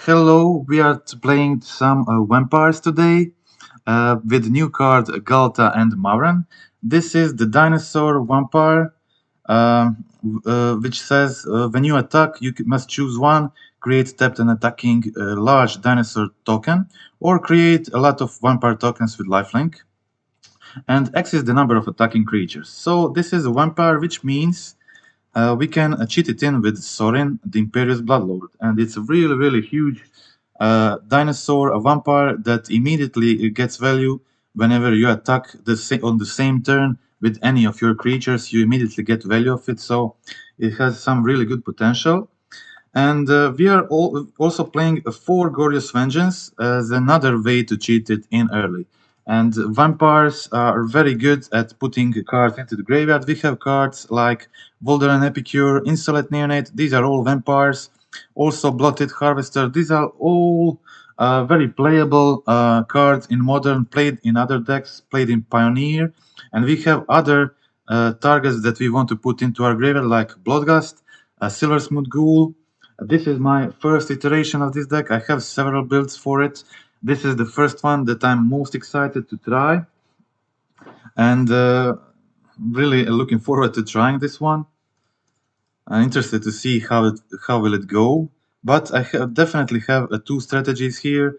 Hello, we are playing some vampires today with new card Ghalta and Mavren. This is the dinosaur vampire, which says when you attack, you must choose one, create tapped and attacking large dinosaur token, or create a lot of vampire tokens with lifelink. And X is the number of attacking creatures. So this is a vampire, which means we can cheat it in with Sorin, the Imperious Bloodlord, and it's a really huge dinosaur, a vampire that immediately gets value whenever you attack on the same turn with any of your creatures. You immediately get value of it, so it has some really good potential. And we are also playing a 4 Goryo's Vengeance as another way to cheat it in early. And vampires are very good at putting cards into the graveyard. We have cards like Voldaren Epicure, Insolent Neonate, these are all vampires. Also Bloodtithe Harvester, these are all very playable cards in Modern, played in other decks, played in Pioneer. And we have other targets that we want to put into our graveyard like Bloodghast, Silversmote Ghoul. This is my first iteration of this deck. I have several builds for it. This is the first one that I'm most excited to try, and really looking forward to trying this one. I'm interested to see how will it go. But I definitely have two strategies here.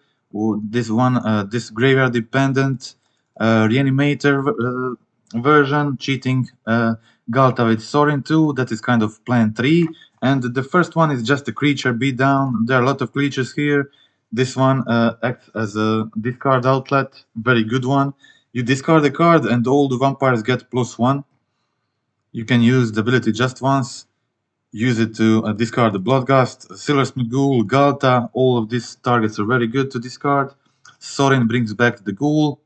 This graveyard dependent Reanimator version, cheating Ghalta with Sorin 2. That is kind of plan 3. And the first one is just a creature beatdown. There are a lot of creatures here. This one acts as a discard outlet, very good one. You discard a card and all the vampires get +1. You can use the ability just once. Use it to discard the Bloodghast, Silversmote Ghoul, Ghalta. All of these targets are very good to discard. Sorin brings back the Ghoul.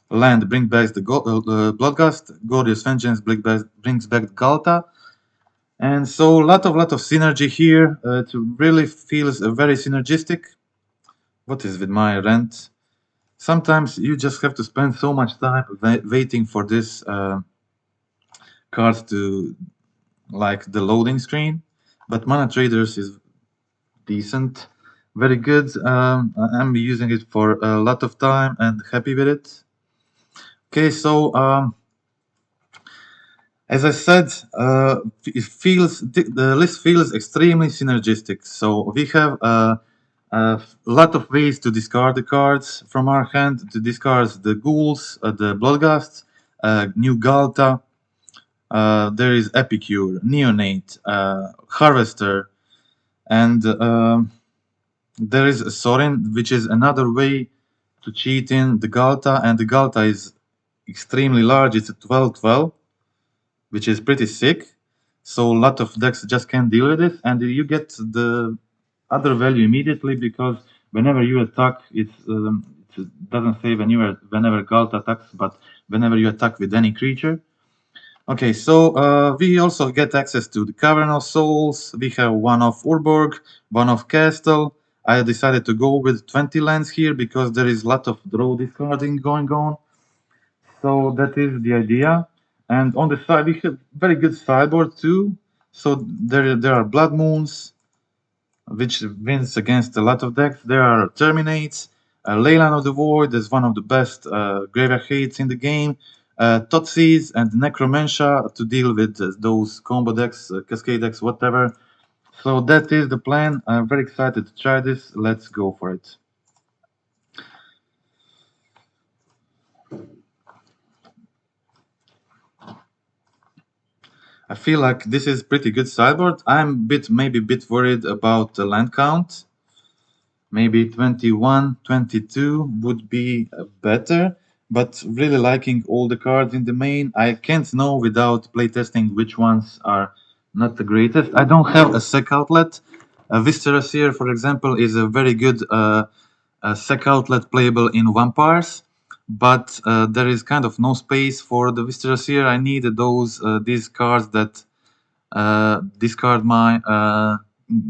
Land brings back the Bloodghast. Goryo's Vengeance brings back Ghalta. And so a lot of synergy here. It really feels very synergistic. What is with my rent? Sometimes you just have to spend so much time waiting for this card to like the loading screen, but Mana Traders is decent, very good. I'm using it for a lot of time and happy with it. Okay, so as I said, the list feels extremely synergistic. So we have a lot of ways to discard the cards from our hand, to discard the ghouls, the bloodghasts, new Ghalta. There is Epicure, Neonate, Harvester, and there is Sorin, which is another way to cheat in the Ghalta, and the Ghalta is extremely large. It's a 12/12, which is pretty sick. So a lot of decks just can't deal with it, and you get the other value immediately because whenever you attack, it doesn't say whenever Ghalta attacks, but whenever you attack with any creature. Okay, so we also get access to the Cavern of Souls. We have one of Urborg, one of Castle. I decided to go with 20 lands here because there is a lot of draw discarding going on. So that is the idea. And on the side, we have very good sideboard too. So there are Blood Moons, which wins against a lot of decks. There are Terminates. Leyline of the Void is one of the best graveyard hates in the game. Thoughtseize and Necromentia to deal with those combo decks, cascade decks, whatever. So that is the plan. I'm very excited to try this. Let's go for it. I feel like this is pretty good sideboard. I'm maybe a bit worried about the land count. Maybe 21, 22 would be better, but really liking all the cards in the main. I can't know without playtesting which ones are not the greatest. I don't have a sec outlet. Viscera Seer, for example, is a very good sec outlet playable in vampires, but there is kind of no space for the Viscera Seer. I need these cards that discard my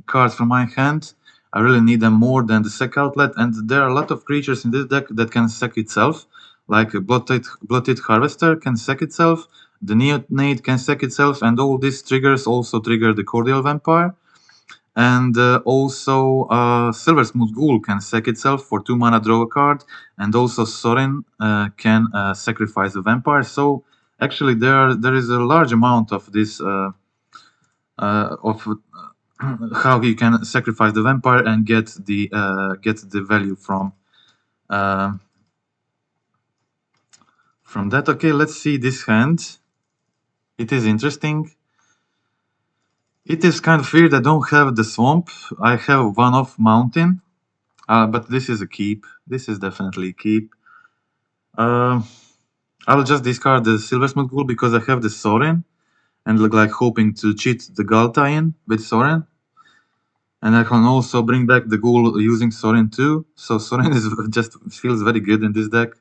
cards from my hand. I really need them more than the sec outlet, and there are a lot of creatures in this deck that can sec itself, like Bloodtithe Harvester can sec itself, the Neonate can sec itself, and all these triggers also trigger the Cordial Vampire. And also Silversmote Ghoul can sack itself for 2 mana, draw a card, and also Sorin can sacrifice a vampire. So actually there is a large amount of this of how you can sacrifice the vampire and get the value from that. Okay, let's see this hand. It is interesting. It is kind of weird. I don't have the swamp. I have one-off mountain, but this is a keep. This is definitely a keep. I'll just discard the Silversmote Ghoul because I have the Sorin and look like hoping to cheat the Ghalta in with Sorin. And I can also bring back the Ghoul using Sorin too. So Sorin is just feels very good in this deck.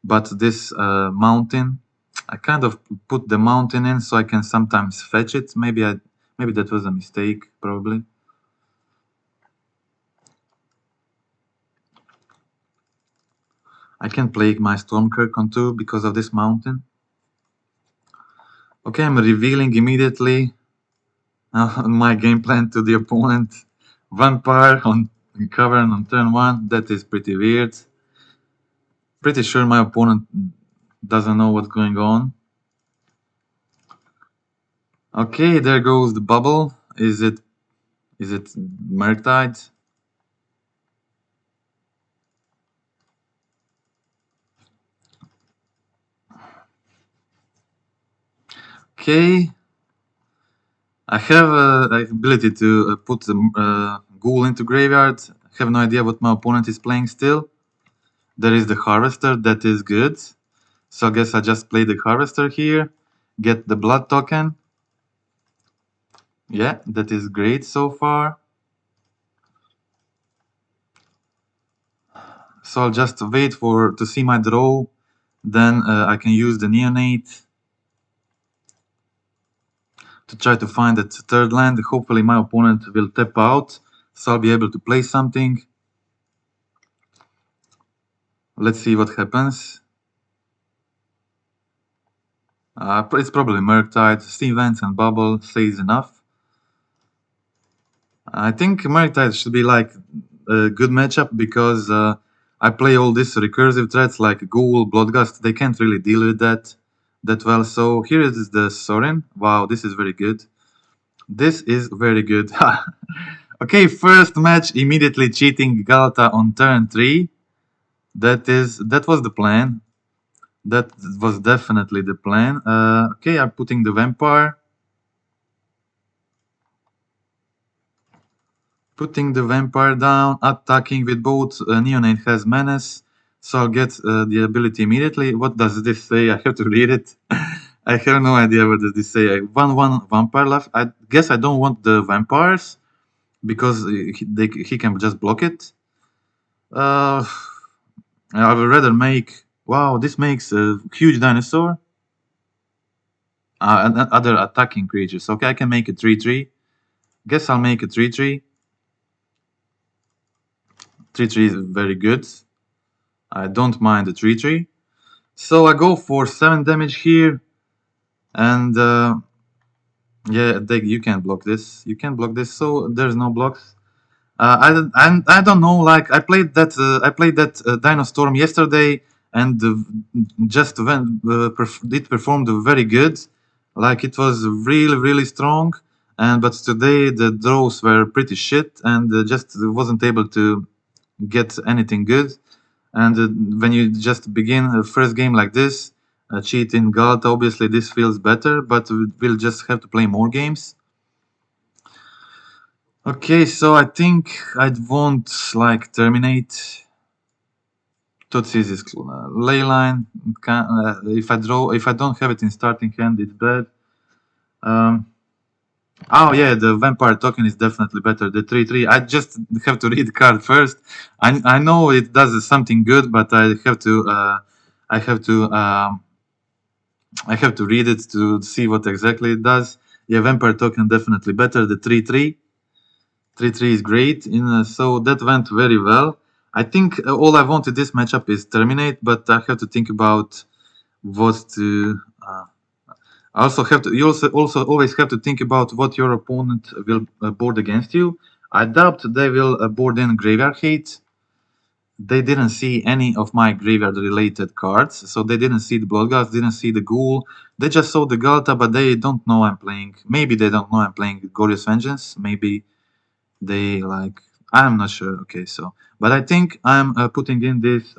But this mountain, I kind of put the mountain in so I can sometimes fetch it. Maybe that was a mistake, probably. I can play my Stromkirk on 2 because of this mountain. Okay, I'm revealing immediately my game plan to the opponent. Vampire on Cavern on turn 1. That is pretty weird. Pretty sure my opponent doesn't know what's going on. Okay, there goes the bubble. Is it Murktide? Okay. I have the ability to put the Ghoul into graveyard. I have no idea what my opponent is playing still. There is the Harvester, that is good. So I guess I just play the Harvester here. Get the Blood token. Yeah, that is great so far. So I'll just wait to see my draw. Then I can use the Neonate to try to find that third land. Hopefully my opponent will tap out, so I'll be able to play something. Let's see what happens. It's probably Murktide. Steam Vents and Bubble says enough. I think Murktide should be like a good matchup because I play all these recursive threats like Ghoul, Bloodghast. They can't really deal with that well. So here is the Sorin. Wow, this is very good. This is very good. Okay, first match immediately cheating Ghalta on turn 3. That was the plan. That was definitely the plan. Okay, I'm putting the Vampire. Putting the Vampire down, attacking with both. Neonate has Menace, so I'll get the ability immediately. What does this say? I have to read it. I have no idea what does this say. 1/1 Vampire left. I guess I don't want the Vampires because he can just block it. I would rather make... Wow, this makes a huge dinosaur. And other attacking creatures. Okay, I can make a 3/3. Guess I'll make a 3/3. 3/3 is very good. I don't mind the 3/3. So I go for 7 damage here. And yeah, you can't block this. You can't block this, so there's no blocks. I don't know. Like I played that Dino Storm yesterday, and just when it performed very good. Like it was really strong. But today the draws were pretty shit, and just wasn't able to get anything good. And when you just begin a first game like this, cheating Ghalta, obviously this feels better, but we'll just have to play more games. Okay, so I think I'd want like Terminate. Thoughtseize is Leyline. If I don't have it in starting hand, it's bad. Oh yeah, the Vampire token is definitely better. The 3/3. I just have to read the card first. I know it does something good, but I have to read it to see what exactly it does. Yeah, Vampire token definitely better. The 3/3. 3/3 is great. So that went very well. I think all I wanted this matchup is Terminate, but I have to think about what to. You also always have to think about what your opponent will board against you. I doubt they will board in Graveyard Hate. They didn't see any of my graveyard-related cards, so they didn't see the Bloodghast, didn't see the Ghoul. They just saw the Ghalta, but they don't know I'm playing. Maybe they don't know I'm playing Goryo's Vengeance. Maybe they like... I'm not sure. Okay, so... But I think I'm putting in this...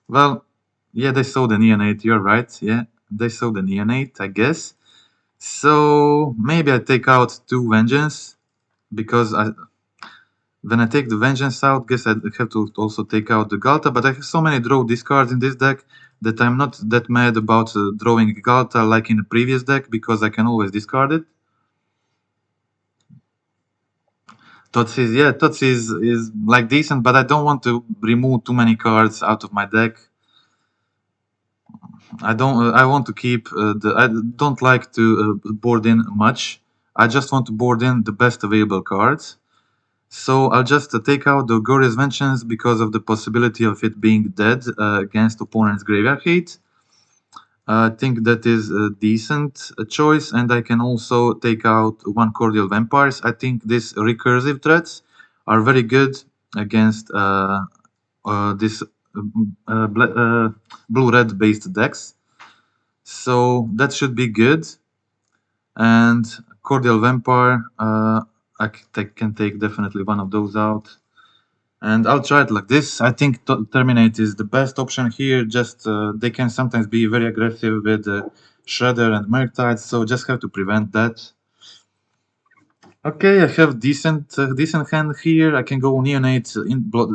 well, yeah, they saw the Neonate. You're right. Yeah, they saw the Neonate, I guess. So maybe I take out 2 Vengeance, because when I take the Vengeance out, guess I have to also take out the Ghalta, but I have so many draw discards in this deck that I'm not that mad about drawing Ghalta like in the previous deck, because I can always discard it. Thoughtseize, yeah, Thoughtseize is like decent, but I don't want to remove too many cards out of my deck. I want to keep I don't like to board in much. I just want to board in the best available cards. So I'll just take out the Goryo's Vengeance because of the possibility of it being dead against opponent's Graveyard Hate. I think that is a decent choice, and I can also take out 1 Cordial Vampires. I think these recursive threats are very good against this blue-red based decks. So that should be good. And Cordial Vampire, I can take definitely one of those out. And I'll try it like this. I think Terminate is the best option here. Just they can sometimes be very aggressive with Shredder and Murktide, so just have to prevent that. Okay, I have decent hand here. I can go Neonate,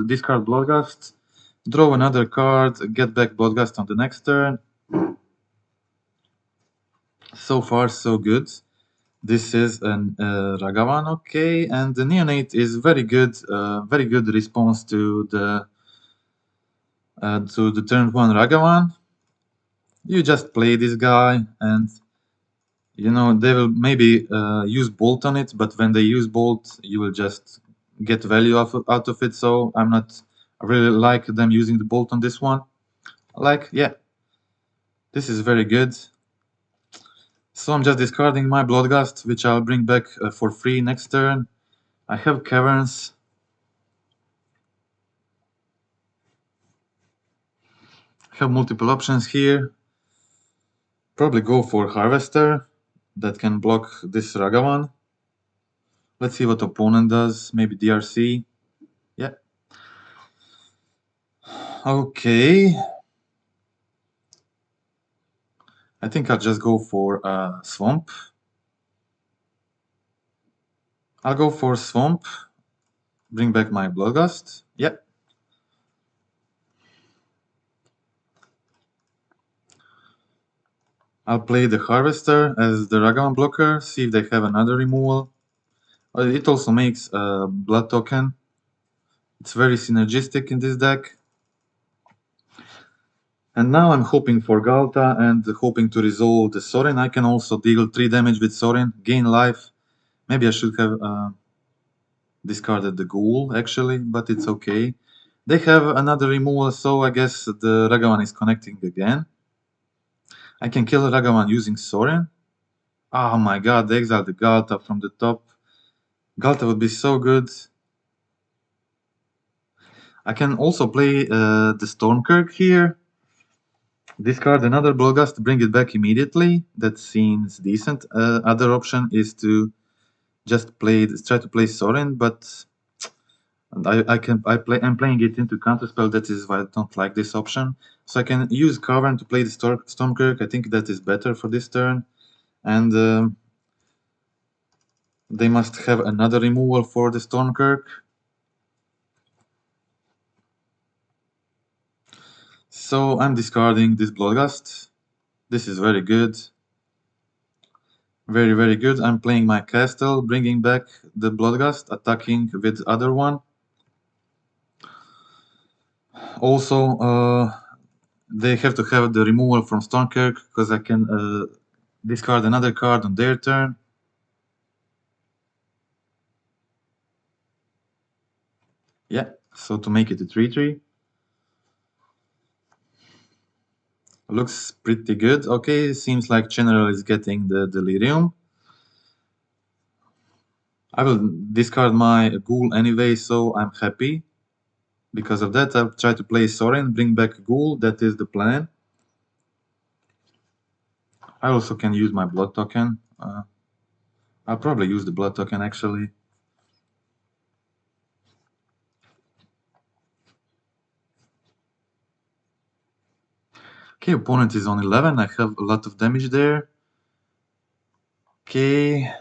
discard Bloodghast, draw another card, get back Bloodghast on the next turn. So far, so good. This is an Ragavan, okay, and the Neonate is very good response to the turn 1 Ragavan. You just play this guy, and you know they will maybe use Bolt on it, but when they use Bolt, you will just get value out of it. So I really like them using the Bolt on this one. Like, yeah, this is very good. So I'm just discarding my Bloodghast, which I'll bring back for free next turn. I have Caverns. I have multiple options here. Probably go for Harvester that can block this Ragavan. Let's see what opponent does. Maybe DRC. Yeah. Okay. I think I'll just go for Swamp. I'll go for Swamp. Bring back my Bloodghast. Yep. I'll play the Harvester as the Ragavan blocker, see if they have another removal. It also makes a Blood token. It's very synergistic in this deck. And now I'm hoping for Ghalta and hoping to resolve the Sorin. I can also deal 3 damage with Sorin, gain life. Maybe I should have discarded the Ghoul, actually, but it's okay. They have another removal, so I guess the Ragavan is connecting again. I can kill Ragavan using Sorin. Oh my god, they exiled the Ghalta from the top. Ghalta would be so good. I can also play the Stromkirk here. Discard another Bloodghast, bring it back immediately. That seems decent. Other option is to just try to play Sorin, but I'm playing it into counterspell. That is why I don't like this option. So I can use Cavern to play the Stromkirk. I think that is better for this turn. And they must have another removal for the Stromkirk. So I'm discarding this Bloodghast. This is very good. Very, very good. I'm playing my Castle, bringing back the Bloodghast, attacking with other one. Also, they have to have the removal from Stromkirk, because I can discard another card on their turn. Yeah, so to make it a 3/3. Looks pretty good. Okay, seems like General is getting the Delirium. I will discard my Ghoul anyway, so I'm happy. Because of that, I'll try to play Sorin, bring back Ghoul, that is the plan. I also can use my blood token. I'll probably use the blood token actually. Okay, opponent is on 11. I have a lot of damage there. Okay.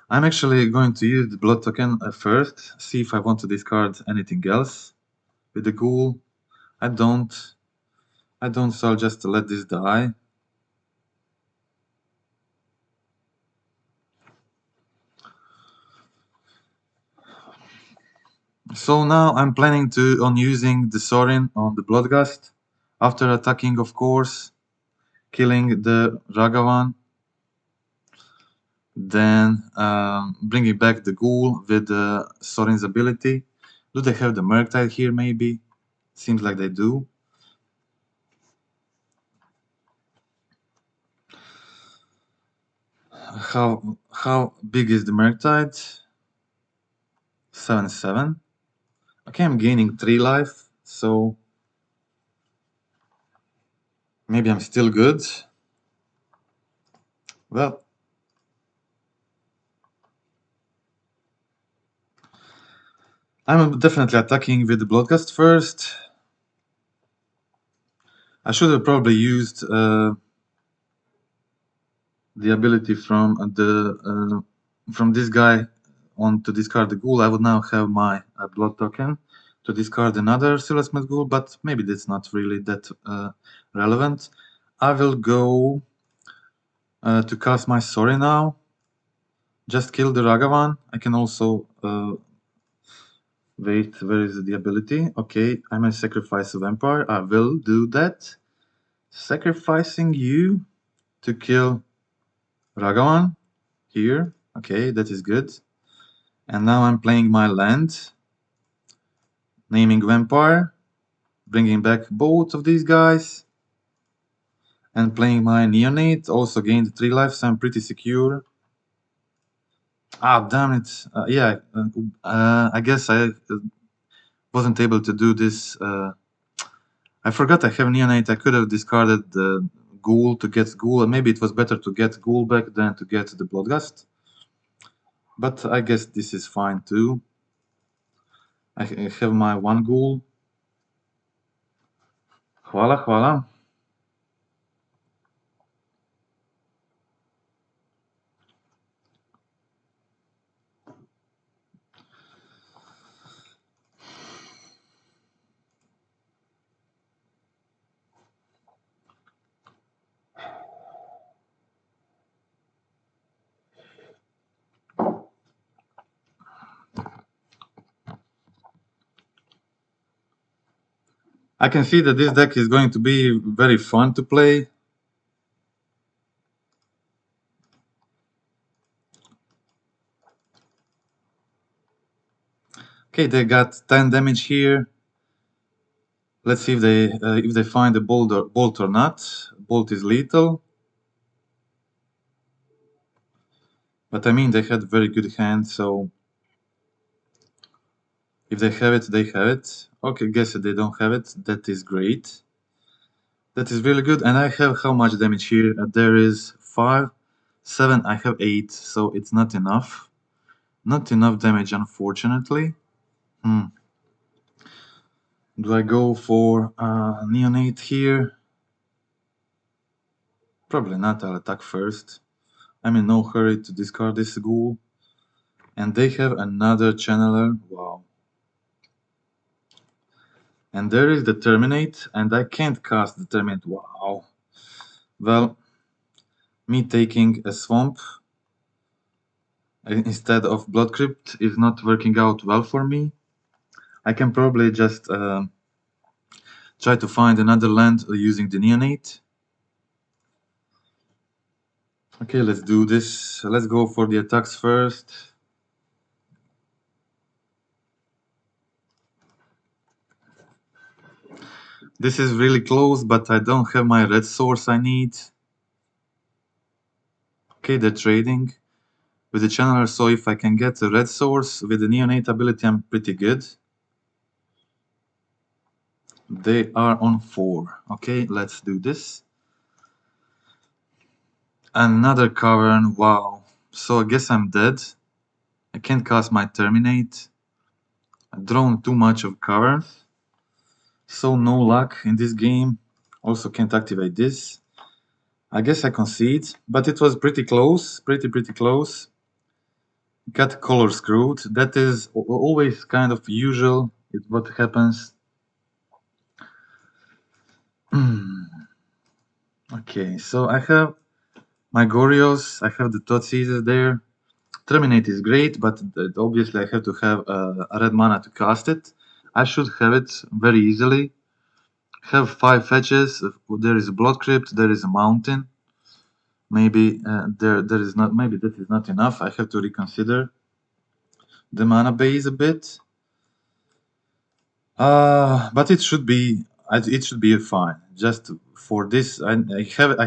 I'm actually going to use the blood token first, see if I want to discard anything else with the Ghoul. I don't, so I'll just let this die. So now I'm planning on using the Sorin on the Bloodghast, after attacking, of course, killing the Ragavan, then bringing back the Ghoul with Sorin's ability. Do they have the Murktide here maybe? Seems like they do. How big is the Murktide? 7/7. Okay, I'm gaining 3 life, so maybe I'm still good. Well, I'm definitely attacking with the Bloodghast first. I should have probably used the ability from this guy on to discard the Ghoul. I would now have my blood token to discard another Silversmote Ghoul, but maybe that's not really that relevant. I will go to cast my Sorin now. Just kill the Ragavan. I can also wait, where is the ability? Okay, I may sacrifice a vampire. I will do that. Sacrificing you to kill Ragavan here. Okay, that is good. And now I'm playing my land, naming Vampire, bringing back both of these guys, and playing my Neonate, also gained 3 life, so I'm pretty secure. Ah, damn it. Yeah, I guess I wasn't able to do this. I forgot I have Neonate. I could have discarded the Ghoul to get Ghoul, and maybe it was better to get Ghoul back than to get the Bloodghast. But I guess this is fine too. I have my 1 Ghoul. Hvala, hvala. I can see that this deck is going to be very fun to play. Okay, they got 10 damage here. Let's see if they find a bolt or not. Bolt is lethal. But I mean, they had very good hand, so if they have it, they have it. Okay, guess they don't have it. That is great. That is really good. And I have how much damage here? There is 5, 7. I have 8, so it's not enough. Not enough damage, unfortunately. Do I go for Neonate here? Probably not. I'll attack first. I'm in no hurry to discard this Ghoul. And they have another Channeler. Wow. And there is the Terminate, and I can't cast the Terminate. Wow. Well, me taking a Swamp instead of Blood Crypt is not working out well for me. I can probably just try to find another land using the Neonate. Okay, let's do this. Let's go for the attacks first. This is really close, but I don't have my red source I need. Okay, they're trading with the channeler, so if I can get a red source with the Neonate ability, I'm pretty good. They are on 4. Okay, let's do this. Another Cavern, wow. So I guess I'm dead. I can't cast my Terminate. I've drawn too much of Caverns. So no luck in this game. Also can't activate this. I guess I concede, but it was pretty close. Pretty close. Got color screwed. That is always kind of usual. What happens. Okay, so I have my Goryos. I have the Thoughtseizes there. Terminate is great, but obviously I have to have a red mana to cast it. I should have it very easily. Have 5 fetches. There is a Blood Crypt. There is a Mountain. Maybe there is not. Maybe that is not enough. I have to reconsider the mana base a bit. But it should be. It should be fine. Just for this, I have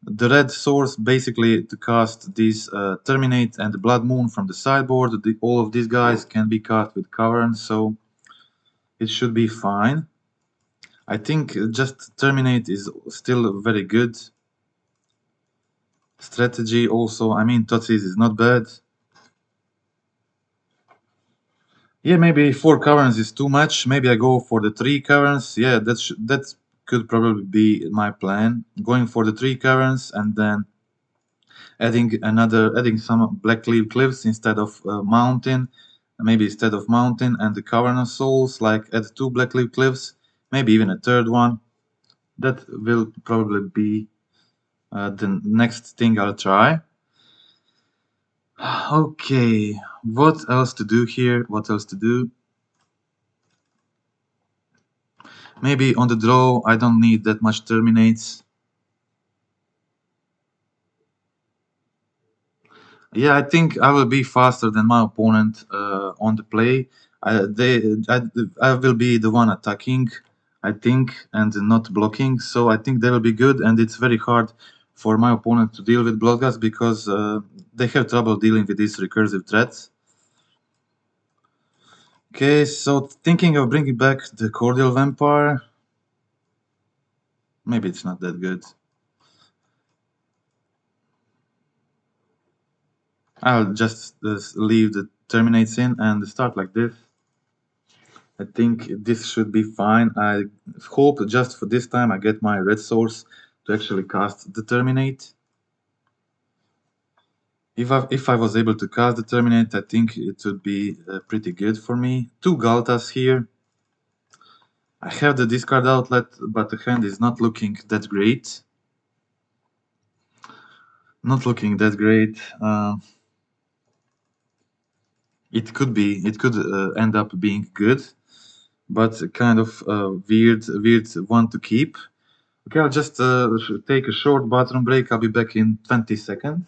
the red source basically to cast these Terminate and the Blood Moon from the sideboard. All of these guys can be cast with Cavern, so it should be fine. I think just Terminate is still very good strategy. Also, I mean, Thoughtseize is not bad. Yeah, maybe 4 Caverns is too much. Maybe I go for the 3 Caverns. Yeah, that could probably be my plan. Going for the 3 Caverns and then adding some Blackleaf Cliffs instead of Mountain. Maybe instead of Mountain and the Cavern of Souls, like add 2 Blackleaf Cliffs, maybe even a third one. That will probably be the next thing I'll try. Okay, what else to do here? What else to do? Maybe on the draw, I don't need that much Terminates. Yeah, I think I will be faster than my opponent on the play. I will be the one attacking, I think, and not blocking. So I think they will be good, and it's very hard for my opponent to deal with Bloodghast because they have trouble dealing with these recursive threats. Okay, so thinking of bringing back the Cordial Vampire. Maybe it's not that good. I'll just leave the Terminates in and start like this. I think this should be fine. I hope just for this time I get my red source to actually cast the Terminate. If I was able to cast the Terminate, I think it would be pretty good for me. 2 Ghaltas here. I have the discard outlet, but the hand is not looking that great. Not looking that great. It could end up being good, but kind of weird one to keep. Okay, I'll just take a short bathroom break. I'll be back in 20 seconds.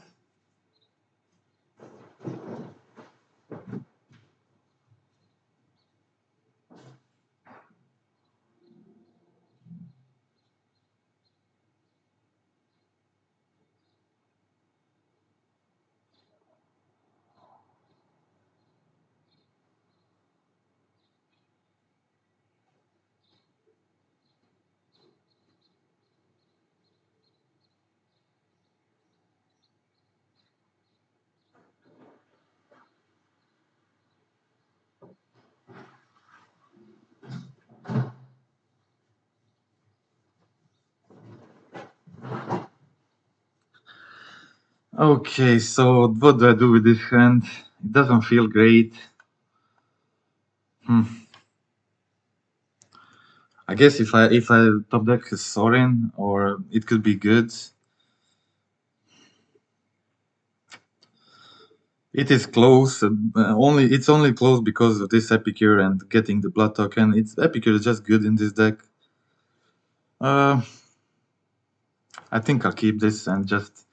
Okay, so what do I do with this hand? It doesn't feel great. I guess if I top deck Sorin, or it could be good. It is close. It's only close because of this Epicure and getting the blood token. Epicure is just good in this deck. I think I'll keep this and just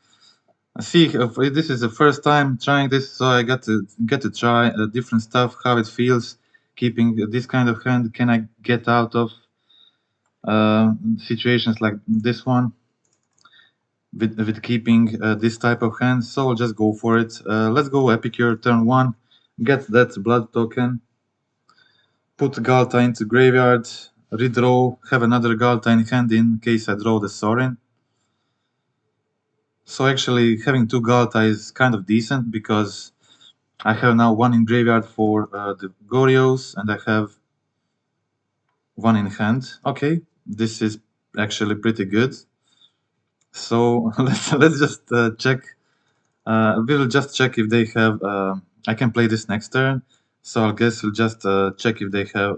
see if this is the first time trying this, so I got to try different stuff, how it feels keeping this kind of hand. Can I get out of situations like this one? with keeping this type of hand, so I'll just go for it. Let's go Epicure turn 1, get that blood token, put Ghalta into graveyard, redraw, have another Ghalta in hand in case I draw the Sorin. So actually having 2 Ghalta is kind of decent because I have now 1 in graveyard for the Goryos and I have 1 in hand. Okay, this is actually pretty good. So let's just check. We will just check if they have. I can play this next turn, so I guess we'll just check if they have.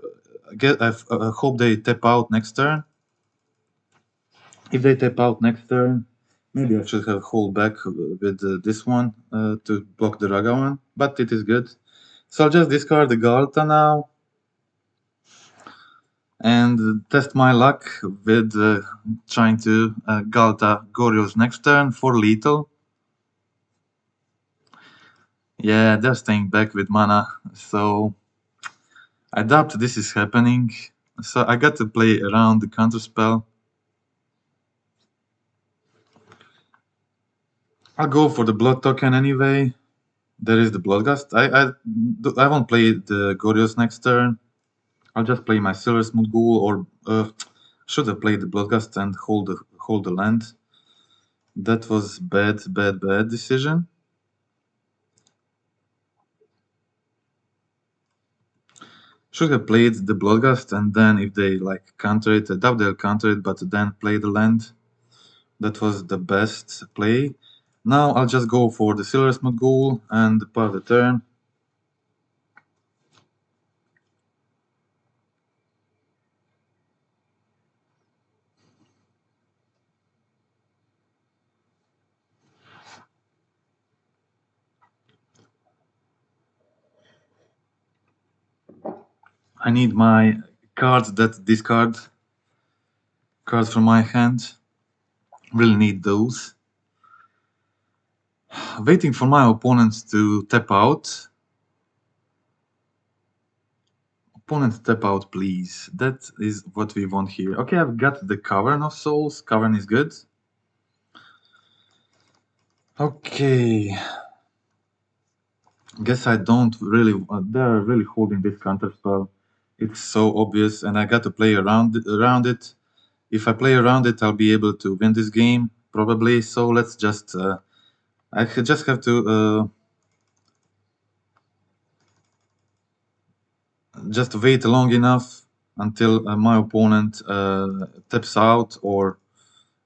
I hope they tap out next turn. If they tap out next turn, maybe I should have hold back with this one to block the Ragavan, but it is good. So I'll just discard the Ghalta now and test my luck with trying to Ghalta Goryos next turn for lethal. Yeah, they're staying back with mana, so I doubt this is happening. So I got to play around the counterspell. I'll go for the blood token anyway. There is the Bloodghast. I won't play the Goryos next turn. I'll just play my Silversmote Ghoul, or should have played the Bloodghast and hold the land. That was bad decision. Should have played the Bloodghast, and then if they like counter it, I doubt they'll counter it, but then play the land. That was the best play. Now I'll just go for the Silversmote Ghoul and part the turn. I need my cards that discard cards from my hand. Really need those. Waiting for my opponents to tap out. Opponent tap out, please. That is what we want here. Okay, I've got the Cavern of Souls. Cavern is good. Okay. Guess I don't really. They're really holding this counterspell. It's so obvious, and I got to play around it. If I play around it, I'll be able to win this game, probably. So let's just... I just have to just wait long enough until my opponent taps out or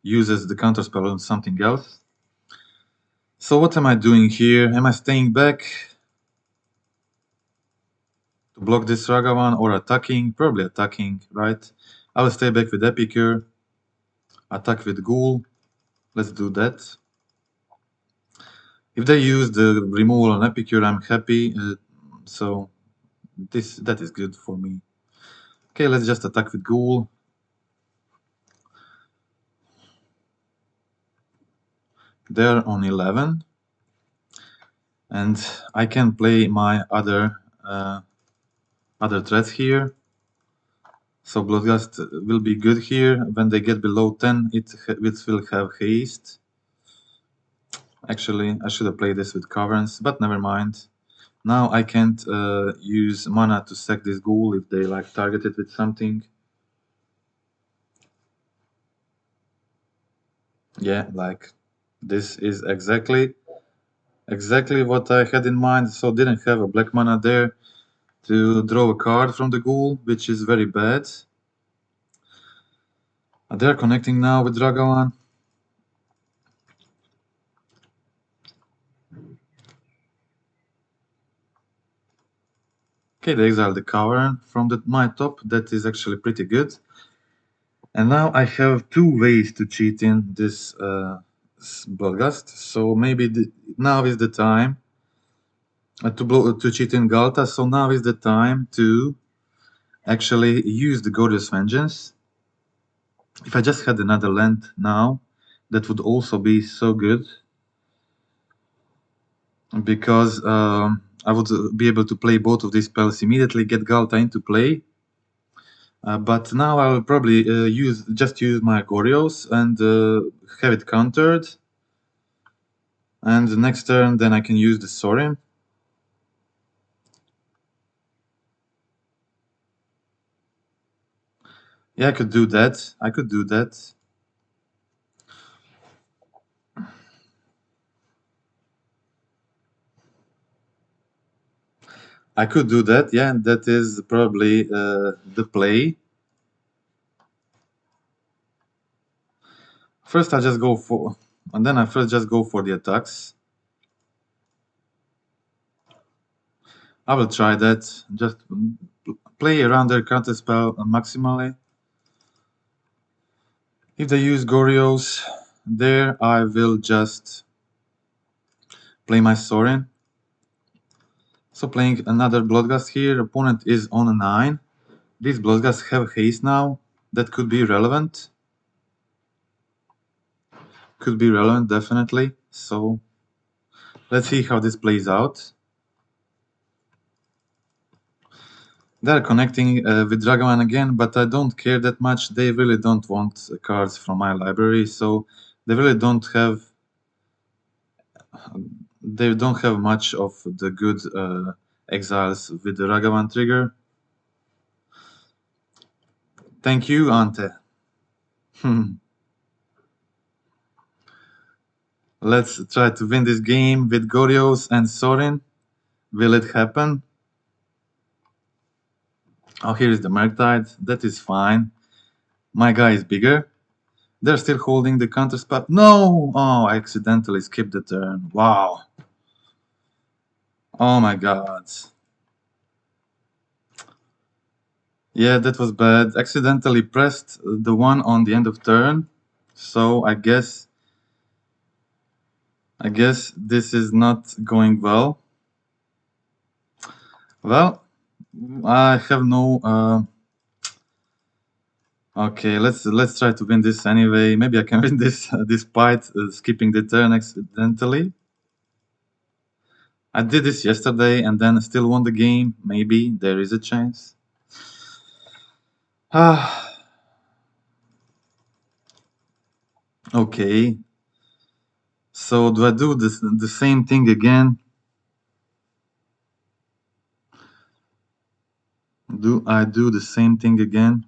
uses the counterspell on something else. So what am I doing here? Am I staying back to block this Ragavan or attacking? Probably attacking, right? I will stay back with Epicure. Attack with Ghoul. Let's do that. If they use the removal on Epicure, I'm happy. So that is good for me. Okay, let's just attack with Ghoul. They're on 11. And I can play my other threats here. So Bloodghast will be good here. When they get below 10, it will have haste. Actually, I should have played this with Caverns, but never mind. Now I can't use mana to sack this Ghoul if they like target it with something. Yeah, like this is exactly what I had in mind. So didn't have a black mana there to draw a card from the Ghoul, which is very bad. They're connecting now with Ragavan. Okay, they exile the Cavern from my top. That is actually pretty good. And now I have 2 ways to cheat in this Bloodghast. So maybe now is the time to cheat in Ghalta. So now is the time to actually use the Goryo's Vengeance. If I just had another land now, that would also be so good. Because I would be able to play both of these spells immediately, get Ghalta into play, But now I'll probably just use my Goryos and have it countered. And the next turn, then I can use the Sorin. Yeah, I could do that. I could do that. I could do that, yeah, that is probably the play. First I just go for, and then I first just go for the attacks. I will try that, just play around their counter spell maximally. If they use Goryos there, I will just play my Sorin. So playing another Bloodghast here, opponent is on a 9. These Bloodghasts have haste now, that could be relevant. Could be relevant, definitely. So let's see how this plays out. They're connecting with Dragaman again, but I don't care that much. They really don't want cards from my library, so they really don't have much of the good exiles with the Ragavan trigger. Thank you, Ante. Let's try to win this game with Goryos and Sorin. Will it happen? Oh, here is the Murktide. That is fine. My guy is bigger. They're still holding the counter spell. No! Oh, I accidentally skipped the turn. Wow. Oh my god. Yeah, that was bad. Accidentally pressed the one on the end of turn. So I guess this is not going well. Well, I have no okay, let's try to win this anyway. Maybe I can win this despite skipping the turn accidentally. I did this yesterday and then still won the game. Maybe there is a chance. Okay. So do I do the same thing again? Do I do the same thing again?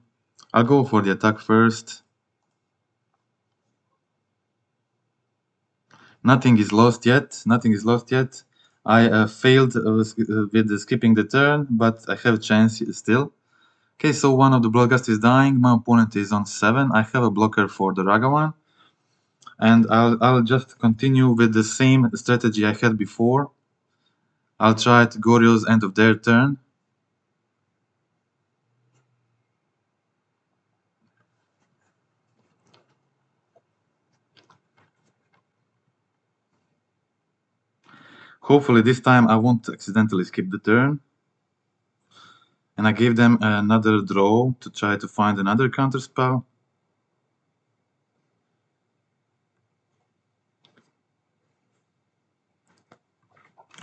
I'll go for the attack first. Nothing is lost yet. Nothing is lost yet. I failed with skipping the turn, but I have a chance still. Okay, so one of the Bloodghast is dying. My opponent is on 7. I have a blocker for the Ragavan. And I'll just continue with the same strategy I had before. I'll try at Goryo's end of their turn. Hopefully this time I won't accidentally skip the turn. And I gave them another draw to try to find another counter spell.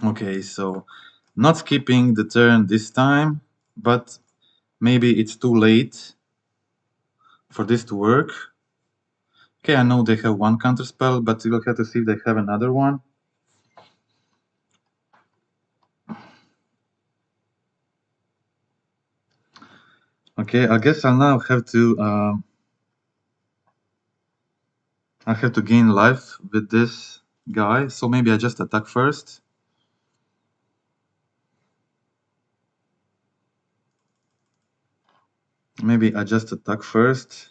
Okay, so not skipping the turn this time, but maybe it's too late for this to work. Okay, I know they have one counter spell, but we'll have to see if they have another one. Okay, I guess I'll now have to I have to gain life with this guy, so maybe I just attack first. Maybe I just attack first.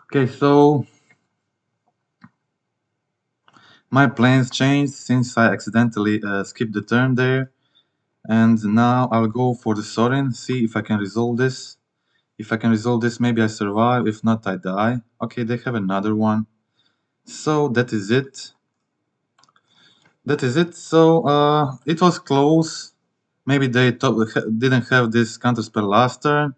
Okay, so my plans changed since I accidentally skipped the turn there. And now I'll go for the Sorin, see if I can resolve this. If I can resolve this, maybe I survive. If not, I die. Okay, they have another one. So that is it. That is it. So it was close. Maybe they didn't have this counterspell last turn.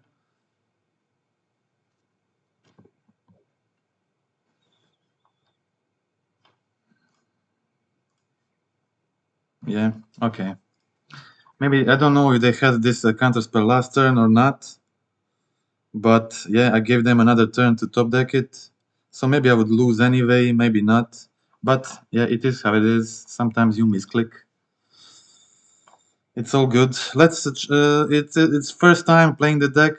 Yeah, okay. Maybe, I don't know if they had this counterspell last turn or not. But yeah, I gave them another turn to top deck it. So maybe I would lose anyway, maybe not. But yeah, it is how it is. Sometimes you misclick. It's all good. Let's. It's first time playing the deck.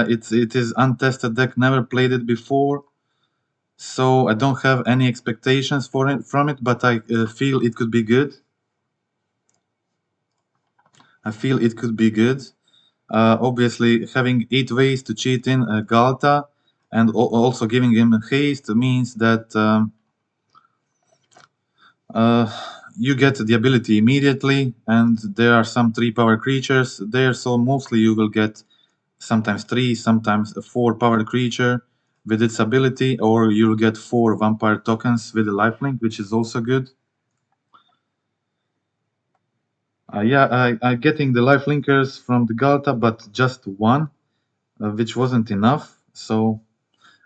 It is untested deck. Never played it before, so I don't have any expectations for it from it. But I feel it could be good. I feel it could be good. Obviously, having 8 ways to cheat in Ghalta and also giving him haste means that you get the ability immediately, and there are some 3-power creatures there, so mostly you will get sometimes 3, sometimes a 4-power creature with its ability, or you'll get 4 vampire tokens with a lifelink, which is also good. Yeah, I'm getting the lifelinkers from the Ghalta, but just 1, which wasn't enough, so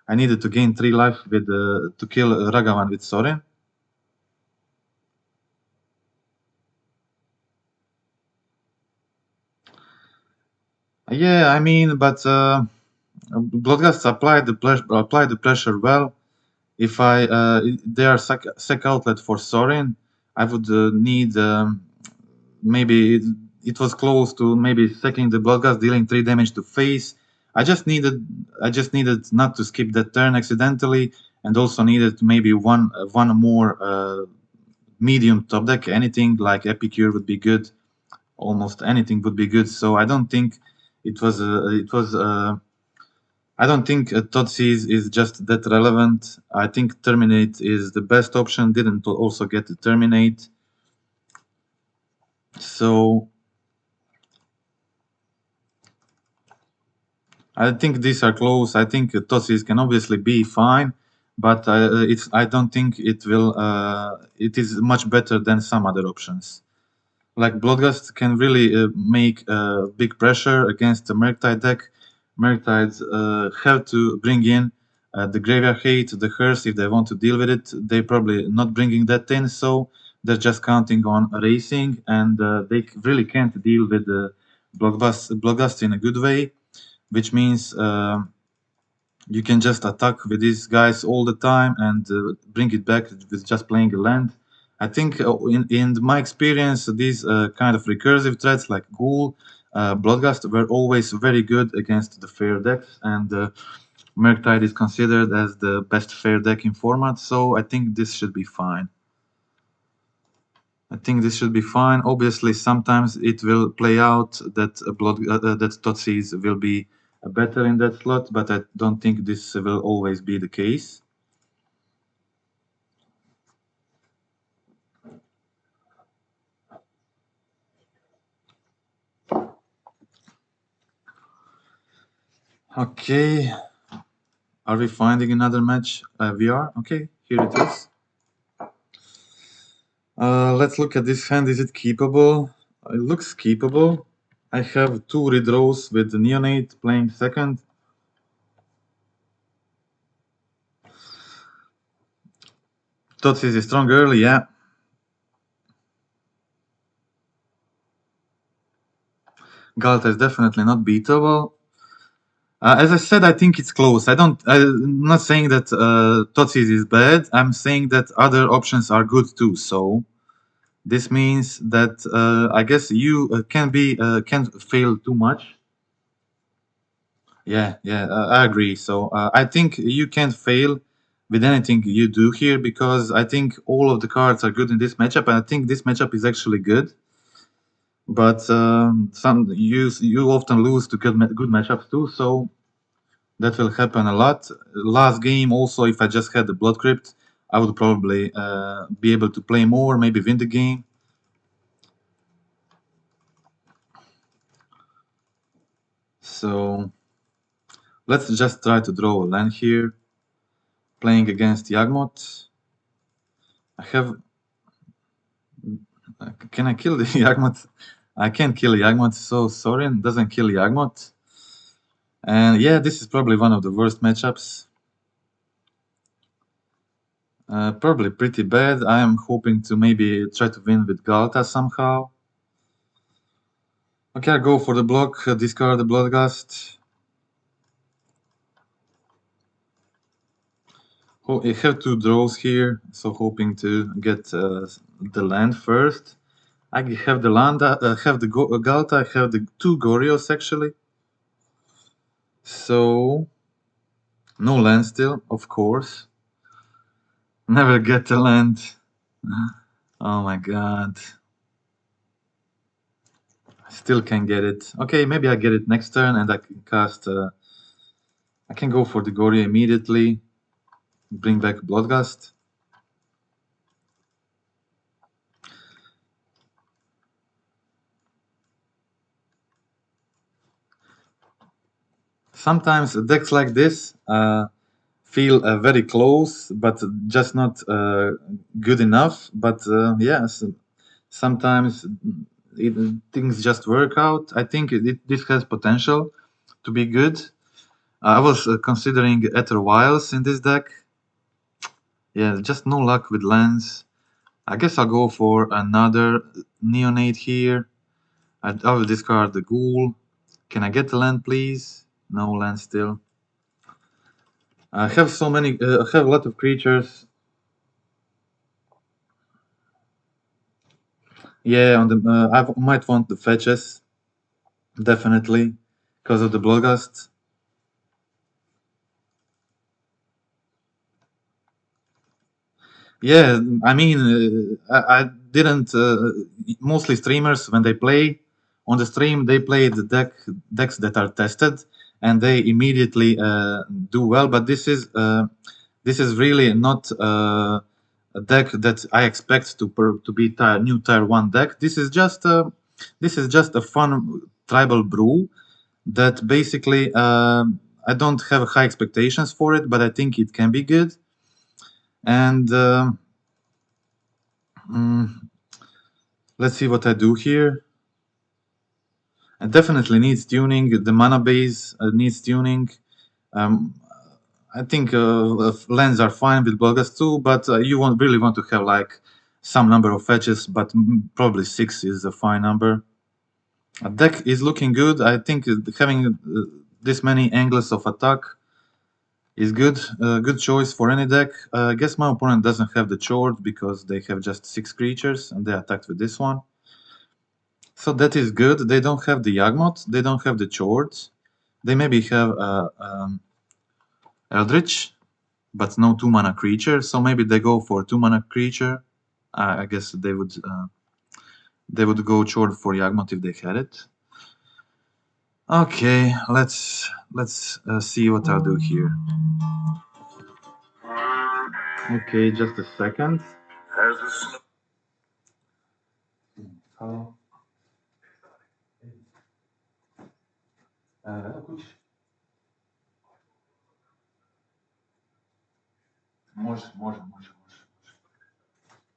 I needed to gain 3 life with to kill Ragavan with Sorin. Yeah, I mean, but Bloodghast applied the pressure well. If they are sec outlet for Sorin, I would need maybe it was close to maybe secking the Bloodghast, dealing 3 damage to face. I just needed not to skip that turn accidentally, and also needed maybe one more medium top deck. Anything like Epicure would be good. Almost anything would be good. So I don't think it was. I don't think Thoughtseize is just that relevant. I think Terminate is the best option. Didn't also get the Terminate. So I think these are close. I think Thoughtseize can obviously be fine, but I don't think it will. It is much better than some other options. Like Bloodghast can really make big pressure against the Murktide deck. Murktides have to bring in the Graveyard Hate, the Hearse if they want to deal with it. They're probably not bringing that in, so they're just counting on racing, and they really can't deal with the Bloodghast in a good way, which means you can just attack with these guys all the time and bring it back with just playing a land. I think in my experience, these kind of recursive threats like Ghoul, Bloodghast were always very good against the fair decks, and Murktide is considered as the best fair deck in format, so I think this should be fine. Obviously, sometimes it will play out that that Thoughtseize will be better in that slot, but I don't think this will always be the case. Okay, are we finding another match? We are. Okay, here it is. Let's look at this hand. Is it keepable? It looks keepable. I have 2 redraws with the Neonate playing second. Thoughtseize is strong early, yeah. Ghalta is definitely not beatable. As I said, I think it's close. I'm not saying that Thoughtseize is bad. I'm saying that other options are good too. So this means that I guess you can't fail too much. Yeah, I agree. So I think you can't fail with anything you do here because I think all of the cards are good in this matchup, and I think this matchup is actually good. But some you often lose to good matchups too. So that will happen a lot. Last game, also, if I just had the Blood Crypt, I would probably be able to play more, maybe win the game. So let's just try to draw a land here. Playing against Yawgmoth. I have... Can I kill the Yawgmoth? I can't kill Yawgmoth, so Sorin doesn't kill Yawgmoth. And yeah, this is probably one of the worst matchups. Probably pretty bad. I am hoping to maybe try to win with Ghalta somehow. Okay, I'll go for the block, discard the Bloodghast. Oh, I have 2 draws here, so hoping to get the land first. I have the land, have the Ghalta, I have the 2 Goryos actually. So, no land still, of course. Never get the land. Oh my god. I still can't get it. Okay, maybe I get it next turn and I can cast... I can go for the Goryo immediately. Bring back Bloodghast. Sometimes decks like this feel very close, but just not good enough. But yes, sometimes things just work out. I think this has potential to be good. I was considering Ether Vials in this deck. Yeah, just no luck with lands. I guess I'll go for another Neonate here. I will discard the Ghoul. Can I get the land, please? No land still. I have so many. I have a lot of creatures. Yeah, on the I might want the fetches, definitely, because of the Bloodghast. Yeah, I mean, I didn't. Mostly streamers when they play on the stream, they play the decks that are tested, and they immediately do well. But this is really not a deck that I expect to be new tier 1 deck. This is just a fun tribal brew that basically I don't have high expectations for it, but I think it can be good. And let's see what I do here. It definitely needs tuning. The mana base needs tuning. I think lands are fine with Bloodghast too, but you really want to have like some number of fetches, but probably 6 is a fine number. A deck is looking good. I think having this many angles of attack is good. Good choice for any deck. I guess my opponent doesn't have the Chord because they have just 6 creatures and they attacked with this one. So that is good. They don't have the Yawgmoth. They don't have the Chords. They maybe have Eldritch, but no 2-mana creature. So maybe they go for 2-mana creature. I guess they would go Chord for Yawgmoth if they had it. Okay, let's see what I'll do here. Okay, just a second. Hello. Može.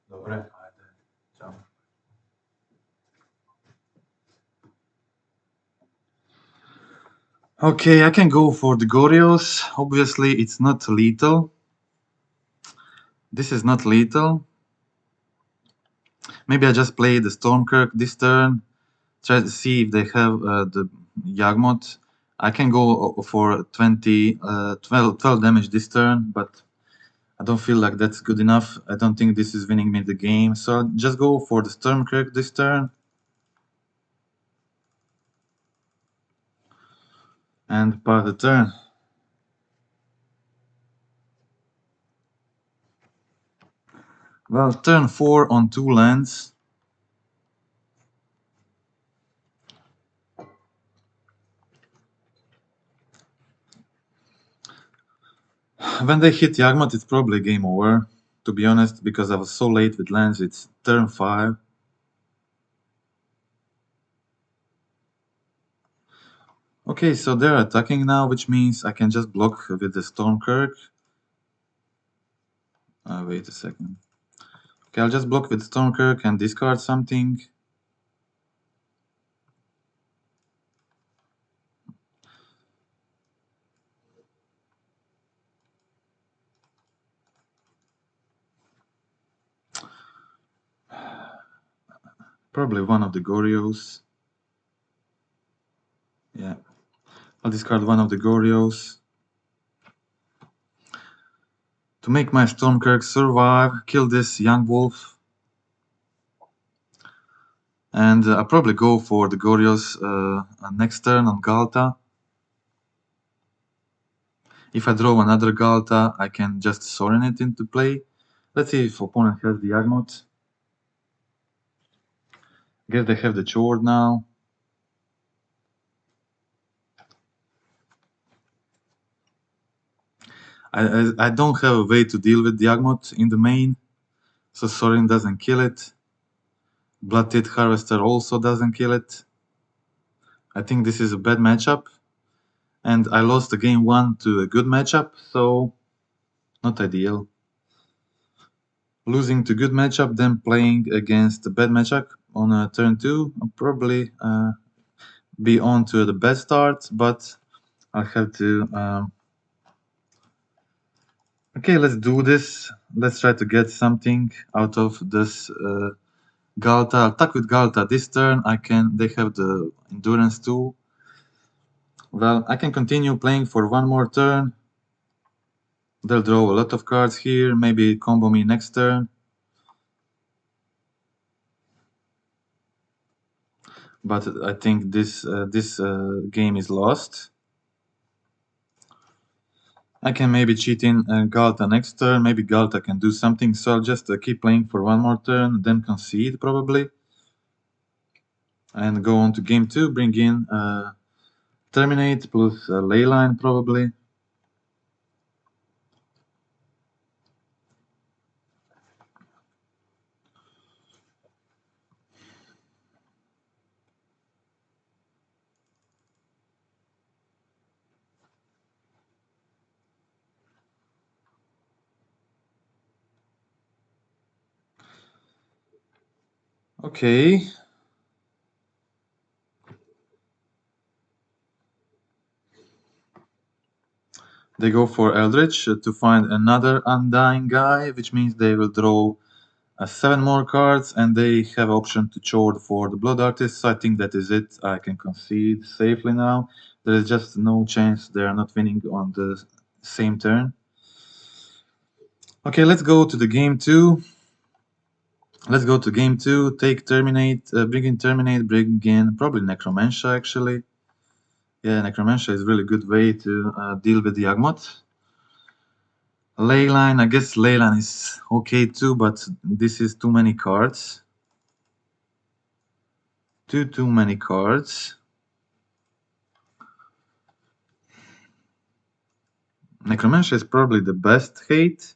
Dobre, ajde. Ćao. Okay, I can go for the Goryos. Obviously, it's not lethal. This is not lethal. Maybe I just play the Stromkirk this turn. Try to see if they have the Yawgmoth. I can go for 12 damage this turn, but I don't feel like that's good enough. I don't think this is winning me the game. So I'll just go for the Stromkirk this turn. And pass the turn. Well, turn 4 on 2 lands. When they hit Yawgmoth, it's probably game over, to be honest, because I was so late with lands. It's turn 5. Okay, so they're attacking now, which means I can just block with the Stromkirk. Wait a second. Okay, I'll just block with Stromkirk and discard something. Probably one of the Goryos. Yeah. I'll discard one of the Goryos. To make my Stromkirk survive, kill this Yawgmoth. And I'll probably go for the Goryos next turn on Ghalta. If I draw another Ghalta, I can just Sorin it into play. Let's see if opponent has the Yawgmoth. Guess they have the Chord now. I don't have a way to deal with the Yawgmoth in the main, so Sorin doesn't kill it. Bloodtithe Harvester also doesn't kill it. I think this is a bad matchup, and I lost the game 1 to a good matchup, so not ideal. Losing to good matchup, then playing against a bad matchup on turn 2, I'll probably be on to the best start, but I'll have to... Okay, let's do this. Let's try to get something out of this Ghalta. I'll attack with Ghalta this turn. They have the endurance too. Well, I can continue playing for one more turn. They'll draw a lot of cards here. Maybe combo me next turn. But I think this game is lost. I can maybe cheat in Ghalta next turn. Maybe Ghalta can do something. So I'll just keep playing for one more turn, then concede probably. And go on to game 2, bring in Terminate plus Leyline probably. Okay. They go for Eldritch to find another Undying guy, which means they will draw 7 more cards, and they have option to Chord for the Blood Artist, so I think that is it. I can concede safely now. There is just no chance they are not winning on the same turn. Okay, let's go to the game 2. Let's go to game 2, take Terminate, bring in Terminate, bring in probably Necromentia actually. Yeah, Necromentia is a really good way to deal with the Yawgmoth. Leyline, I guess Leyline is okay too, but this is too many cards. Too many cards. Necromentia is probably the best hate.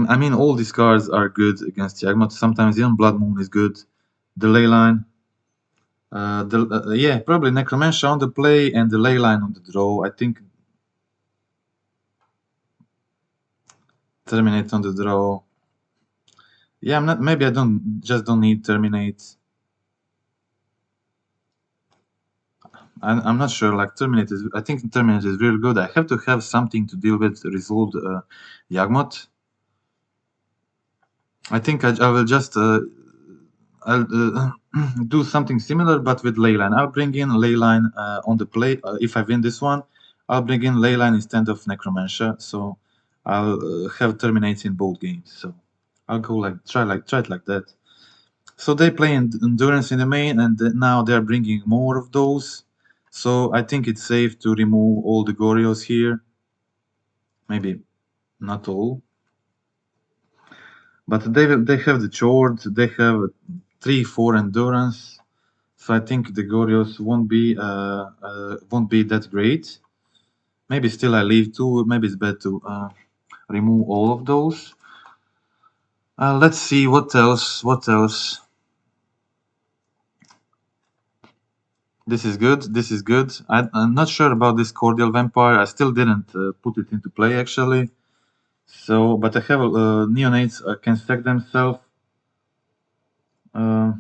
I mean, all these cards are good against Yawgmoth. Sometimes even Blood Moon is good. The Leyline. Yeah, probably Necromentia on the play and the Leyline on the draw. I think Terminate on the draw. Yeah, maybe I don't need Terminate. I'm not sure. Like I think Terminate is really good. I have to have something to deal with resolved Yawgmoth. I think I will just I'll do something similar, but with Leyline. I'll bring in Leyline on the play. If I win this one, I'll bring in Leyline instead of Necromentia. So I'll have Terminates in both games. So I'll go try it like that. So they play Endurance in the main, and now they're bringing more of those. So I think it's safe to remove all the Goryos here. Maybe not all. But they have the Chord, they have 3-4 Endurance. So I think the Goryos won't be that great. Maybe still I leave 2. Maybe it's better to remove all of those. Let's see what else. What else? This is good. This is good. I'm not sure about this Cordial Vampire. I still didn't put it into play actually. So, but I have Neonates can stack themselves. Yeah,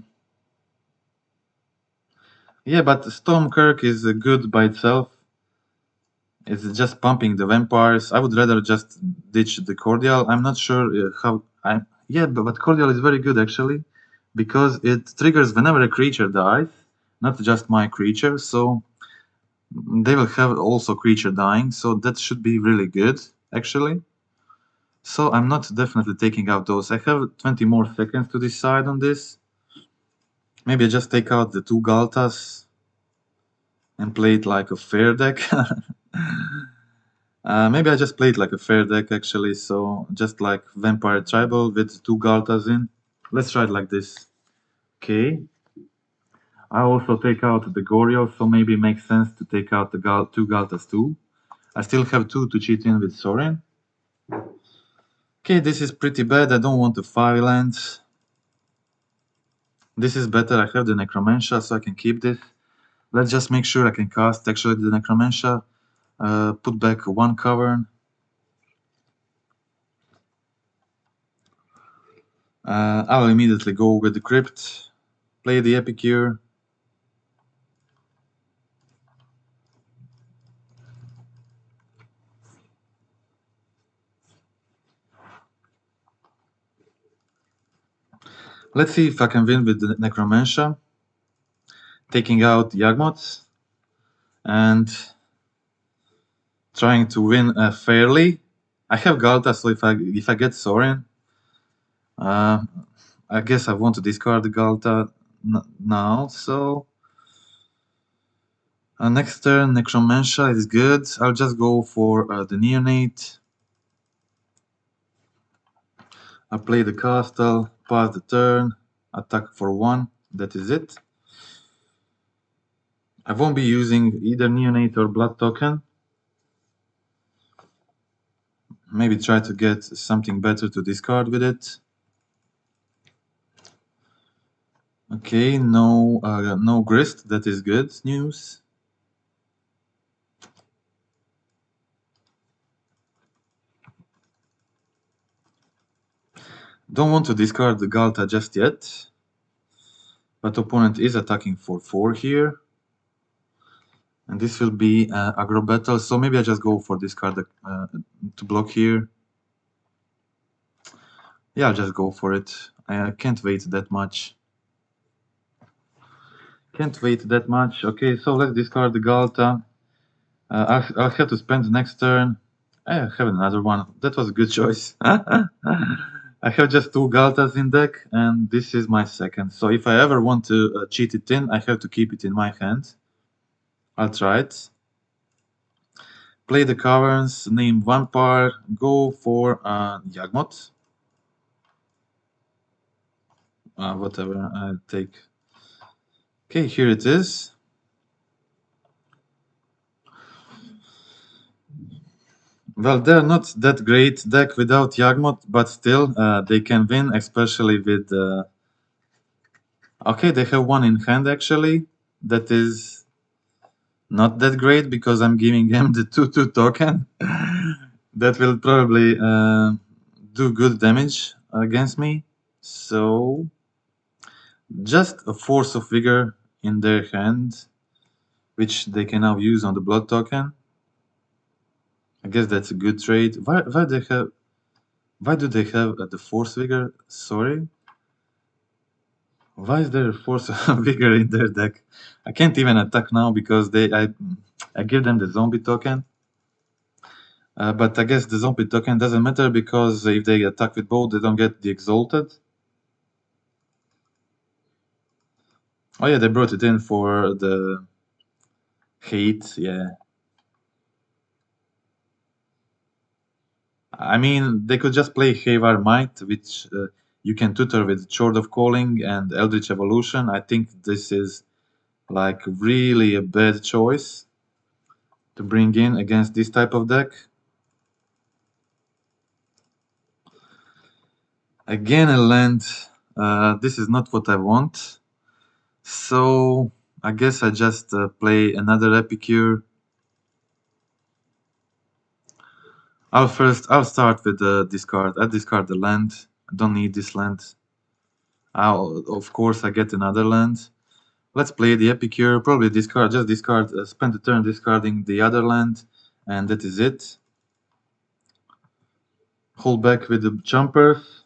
but Stromkirk is good by itself. It's just pumping the vampires. I would rather just ditch the Cordial. I'm not sure how... Yeah, but Cordial is very good actually, because it triggers whenever a creature dies, not just my creature, so they will have also creature dying, so that should be really good actually. So I'm not definitely taking out those. I have 20 more seconds to decide on this. Maybe I just take out the 2 Ghaltas and play it like a fair deck. Maybe I just play it like a fair deck actually, so just like Vampire Tribal with 2 Ghaltas in. Let's try it like this. Okay. I also take out the Goryo, so maybe it makes sense to take out the 2 Ghaltas too. I still have 2 to cheat in with Sorin. Okay, this is pretty bad. I don't want the 5 lands. This is better. I have the Necromentia, so I can keep this. Let's just make sure I can cast actually the Necromentia. Put back 1 Cavern. I'll immediately go with the Crypt. Play the Epicure. Let's see if I can win with the Necromentia. Taking out Yawgmoth and trying to win fairly. I have Ghalta, so if I get Sorin, I guess I want to discard the Ghalta now. So next turn, Necromentia is good. I'll just go for the Neonate. I play the Castle, pass the turn, attack for 1. That is it. I won't be using either Neonate or Blood Token. Maybe try to get something better to discard with it. Okay, no Grist. That is good news. Don't want to discard the Ghalta just yet. But opponent is attacking for 4 here. And this will be aggro battle, so maybe I just go for discard to block here. Yeah, I'll just go for it. I can't wait that much. Okay, so let's discard the Ghalta. I'll have to spend the next turn. I have another one. That was a good choice. I have just 2 Ghaltas in deck, and this is my second. So if I ever want to cheat it in, I have to keep it in my hand. I'll try it. Play the Caverns, name Vampire, go for Yawgmoth. Whatever, I take. Okay, here it is. Well, they're not that great deck without Yawgmoth, but still, they can win, especially with... Okay, they have 1 in hand, actually. That is not that great, because I'm giving them the 2/2 token. That will probably do good damage against me. So, just a Force of Vigor in their hand, which they can now use on the Blood token. I guess that's a good trade. Why do they have the Force Vigor? Sorry. Why is there a Force Vigor in their deck? I can't even attack now because I give them the Zombie token. But I guess the Zombie token doesn't matter because if they attack with both, they don't get the Exalted. Oh yeah, they brought it in for the hate, yeah. I mean, they could just play Havar Might, which you can tutor with Sword of Calling and Eldritch Evolution. I think this is like really a bad choice to bring in against this type of deck. Again a land. This is not what I want. So I guess I just play another Epicure. I'll start with the discard. I discard the land. I don't need this land. Of course I get another land. Let's play the Epicure. Probably discard, spend the turn discarding the other land, and that is it. Hold back with the jumpers.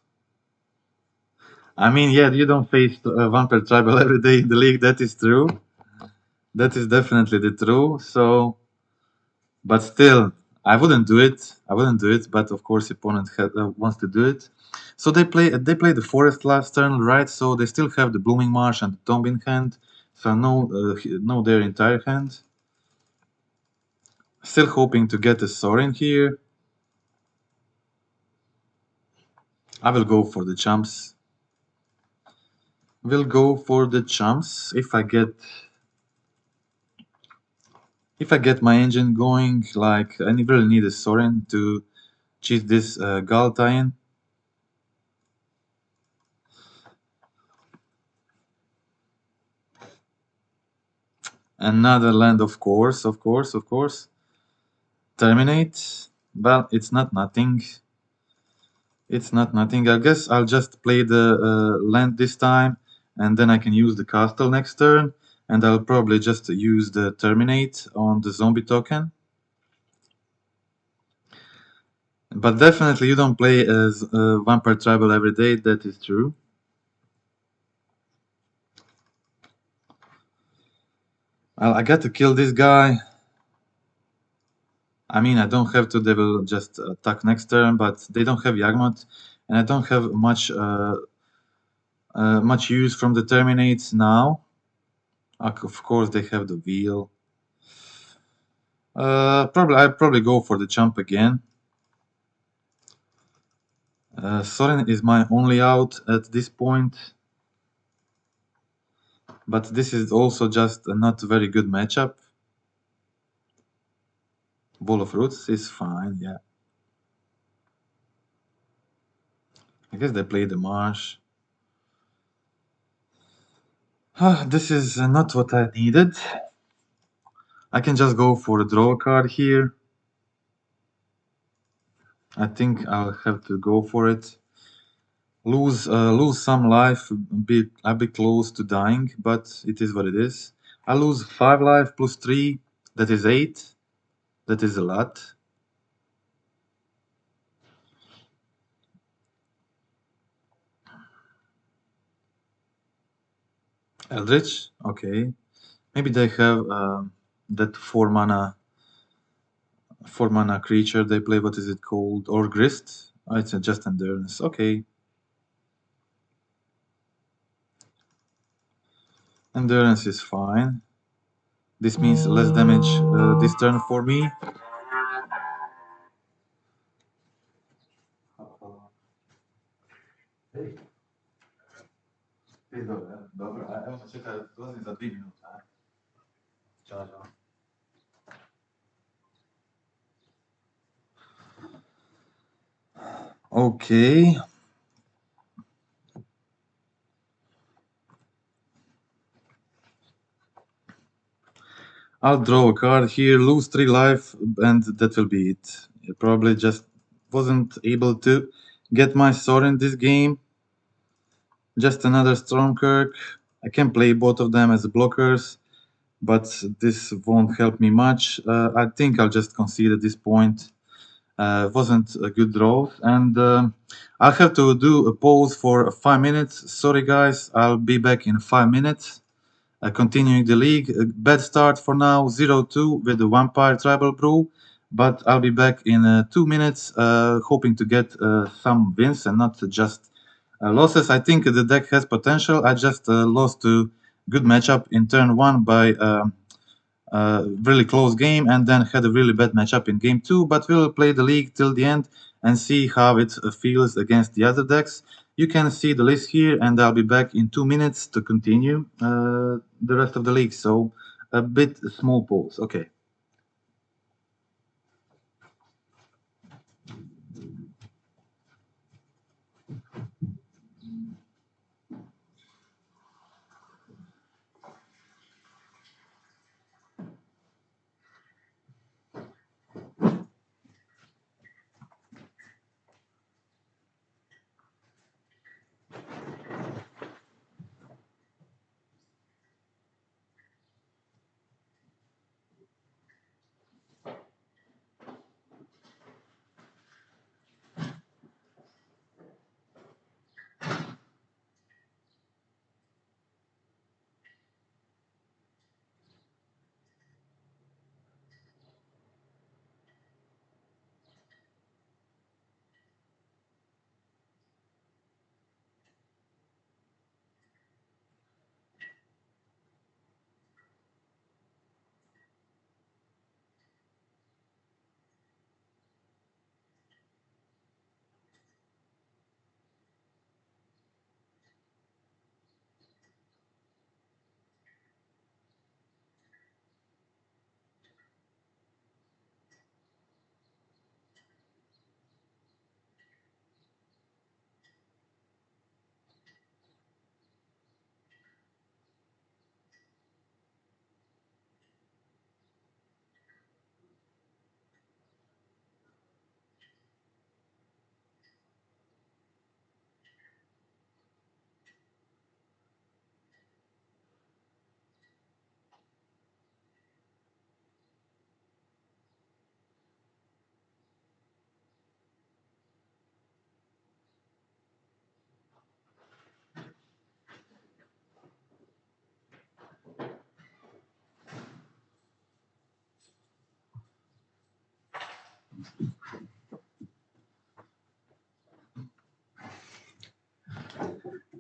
I mean, yeah, you don't face Vampire Tribal every day in the league, that is true. That is definitely the true, so... But still, I wouldn't do it. I wouldn't do it, but of course opponent wants to do it. So they play the Forest last turn, right? So they still have the Blooming Marsh and the Tomb in hand. So no their entire hand. Still hoping to get a Sorin here. I will go for the chumps. Will go for the chumps if I get my engine going. Like I really need a Sorin to cheat this Ghalta in. Another land, of course. Terminate. Well, it's not nothing. It's not nothing. I guess I'll just play the land this time, and then I can use the castle next turn, and I'll probably just use the Terminate on the zombie token. But definitely you don't play as Vampire Tribal every day, that is true. Well, I got to kill this guy. I mean, I don't have to, they will just attack next turn, but they don't have Yawgmoth, and I don't have much use from the Terminates now. Of course, they have the wheel. I'd probably go for the jump again. Sorin is my only out at this point, but this is also just a not very good matchup. Bowl of Roots is fine, yeah. I guess they play the Marsh. This is not what I needed. I can just go for a draw card here. I think I'll have to go for it. Lose some life, I'll be close to dying, but it is what it is. I lose 5 life plus 3, that is 8. That is a lot. Eldritch, okay. Maybe they have that 4 mana creature they play, what is it called? Or Grist? Oh, it's just Endurance, okay. Endurance is fine. This means less damage this turn for me. Dobra, evo čekaj, dolazim za 2 minute. Ćao, ćao. Okay. I'll draw a card here, lose 3 life, and that will be it. I probably just wasn't able to get my sword in this game. Just another Stromkirk. I can play both of them as blockers, but this won't help me much. I think I'll just concede at this point. Wasn't a good draw, and I'll have to do a pause for 5 minutes. Sorry guys, I'll be back in 5 minutes. Continuing the league, a bad start for now, 0-2 with the Vampire Tribal Brew, but I'll be back in 2 minutes, hoping to get some wins and not just losses. I think the deck has potential. I just lost to good matchup in turn 1 by really close game, and then had a really bad matchup in game 2, but we'll play the league till the end and see how it feels against the other decks. You can see the list here, and I'll be back in 2 minutes to continue the rest of the league. So a bit small pause. Okay.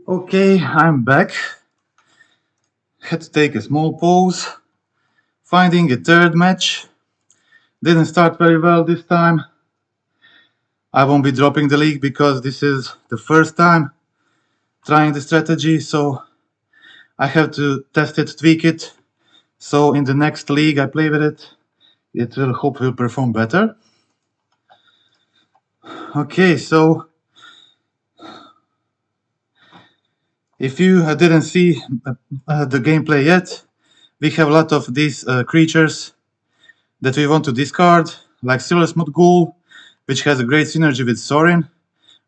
Okay, I'm back. Had to take a small pause. Finding a third match. Didn't start very well this time. I won't be dropping the league because this is the first time trying the strategy, so I have to test it, tweak it. So in the next league I play with it, it will hopefully perform better. Okay, so if you didn't see the gameplay yet, we have a lot of these creatures that we want to discard, like Silversmote Ghoul, which has a great synergy with Sorin,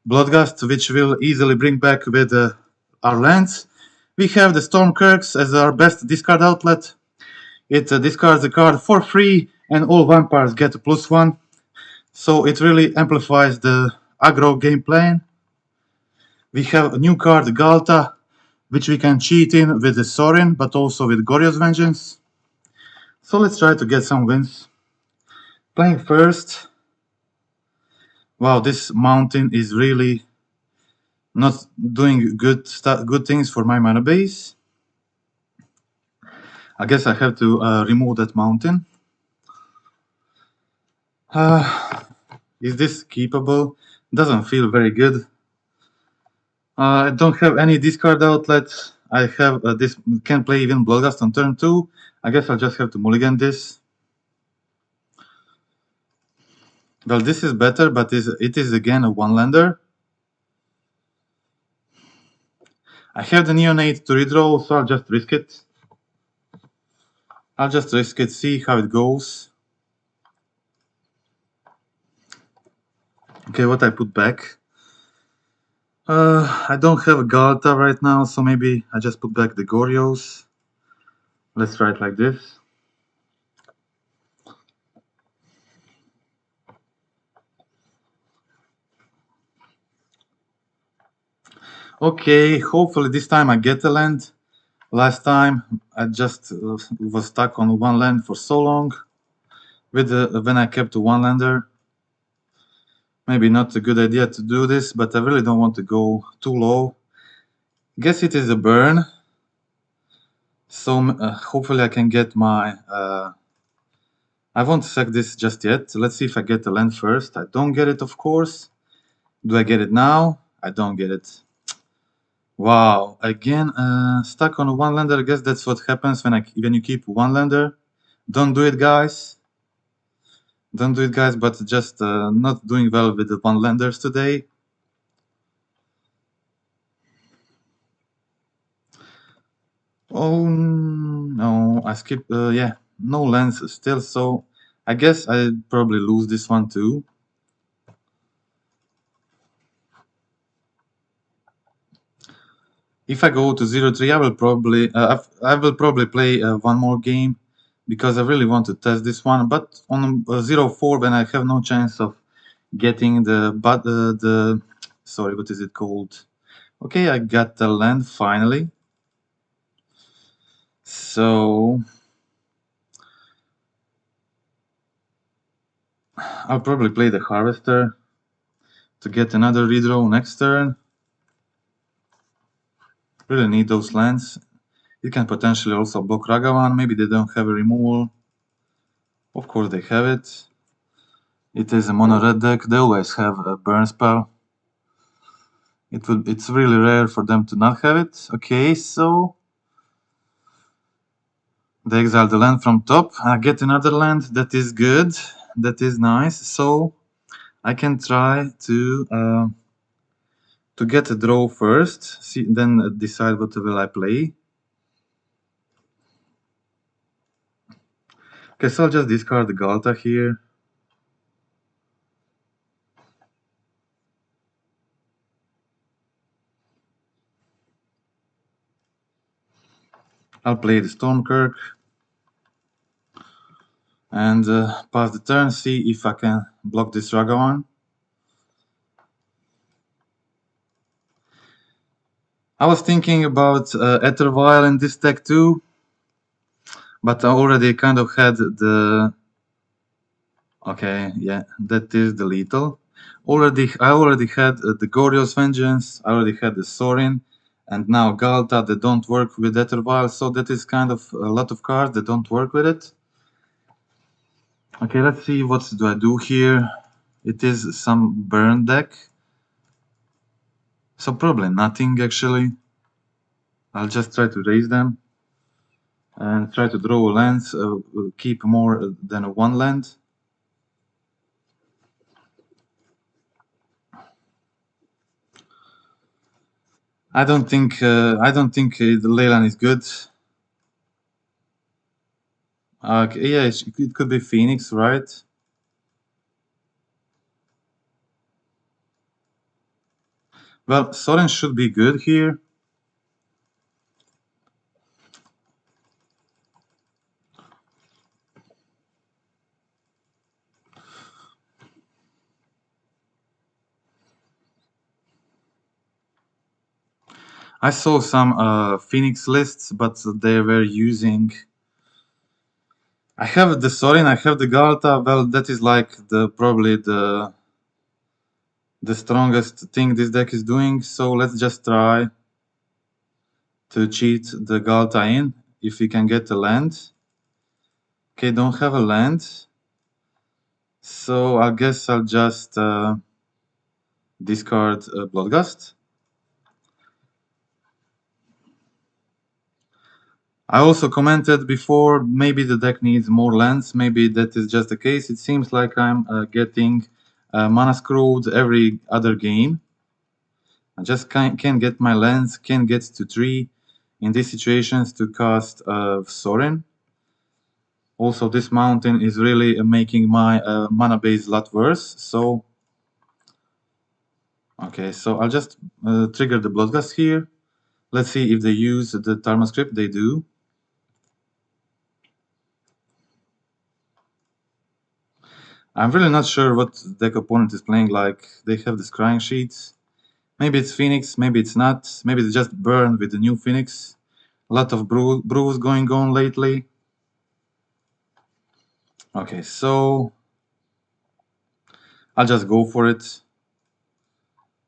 Bloodghast, which will easily bring back with our lands. We have the Stromkirks as our best discard outlet. It discards a card for free, and all vampires get a +1. So it really amplifies the aggro game plan. We have a new card, Ghalta, which we can cheat in with the Sorin, but also with Goryo's Vengeance. So let's try to get some wins. Playing first. Wow, this mountain is really not doing good things for my mana base. I guess I have to remove that mountain. Is this keepable? Doesn't feel very good. I don't have any discard outlets. I have this, can play even Bloodghast on turn 2. I guess I'll just have to mulligan this. Well, this is better, but it is again a one-lander. I have the Neonate to redraw, so I'll just risk it. I'll just risk it, see how it goes. Okay, what I put back? I don't have a Ghalta right now, so maybe I just put back the Goryos. Let's try it like this. Okay, hopefully this time I get a land. Last time I just was stuck on one land for so long with when I kept a one-lander. Maybe not a good idea to do this, but I really don't want to go too low. Guess it is a burn. So hopefully I can get my... I won't sack this just yet. Let's see if I get the land first. I don't get it, of course. Do I get it now? I don't get it. Wow, again, stuck on a one-lander. I guess that's what happens when you keep one-lander. Don't do it, guys. Don't do it, guys, but just not doing well with the one-landers today. Oh, no, I skipped, yeah, no lands still, so I guess I'd probably lose this one too. If I go to 0-3, I will probably play one more game because I really want to test this one. But on 0-4, when I have no chance of getting the sorry, what is it called? Okay, I got the land finally. So I'll probably play the Harvester to get another redraw next turn. Really need those lands. It can potentially also block Ragavan. Maybe they don't have a removal. Of course they have it. It is a mono red deck. They always have a burn spell. It's really rare for them to not have it. Okay, so they exile the land from top. I get another land. That is good. That is nice. So I can try to get a draw first. See, then decide what will I play. Okay, so I'll just discard the Ghalta here. I'll play the Stromkirk and pass the turn, see if I can block this Ragavan. I was thinking about Ether Vial in this deck too, but I already kind of had the Okay, yeah, that is the lethal. I already had the Goryo's Vengeance, I already had the Sorin, and now Ghalta that don't work with Ethervile, so that is kind of a lot of cards that don't work with it. Okay, let's see what do I do here. It is some burn deck. So probably nothing actually. I'll just try to raise them and try to draw a land, keep more than one land. I don't think the Leyline is good. Yeah, it could be Phoenix, right? Well, Sorin should be good here. I saw some Phoenix lists, but they were using. I have the Sorin, I have the Ghalta. Well, that is like probably the strongest thing this deck is doing. So let's just try to cheat the Ghalta in if we can get a land. Okay, don't have a land. So I guess I'll just discard Bloodghast. I also commented before, maybe the deck needs more lands, maybe that is just the case. It seems like I'm getting mana screwed every other game. I just can't get my lands, can't get to 3 in these situations to cast Sorin. Also, this mountain is really making my mana base a lot worse, so... Okay, so I'll just trigger the Bloodghast here. Let's see if they use the Tarma script. They do. I'm really not sure what deck opponent is playing like. They have the scrying sheets. Maybe it's Phoenix, maybe it's not. Maybe it's just Burn with the new Phoenix. A lot of brews going on lately. Okay, so I'll just go for it.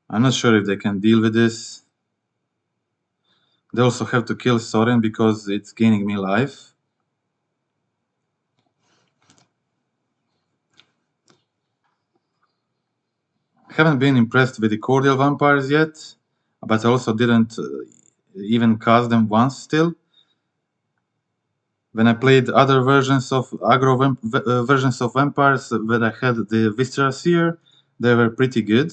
I'm not sure if they can deal with this. They also have to kill Sorin because it's gaining me life. Haven't been impressed with the Cordial Vampires yet, but I also didn't even cast them once still. When I played other versions of aggro versions of vampires, when I had the Viscera Seer, they were pretty good.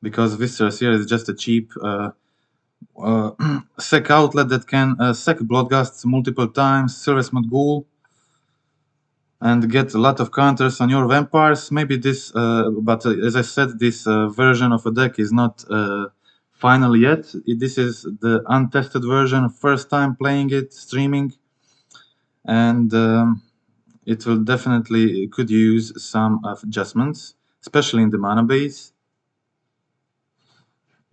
Because Viscera Seer is just a cheap sec outlet that can sec Bloodghasts multiple times, Silversmote Ghoul, and get a lot of counters on your vampires. Maybe this, but as I said, this version of a deck is not final yet. This is the untested version, first time playing it, streaming, and it will definitely could use some adjustments, especially in the mana base.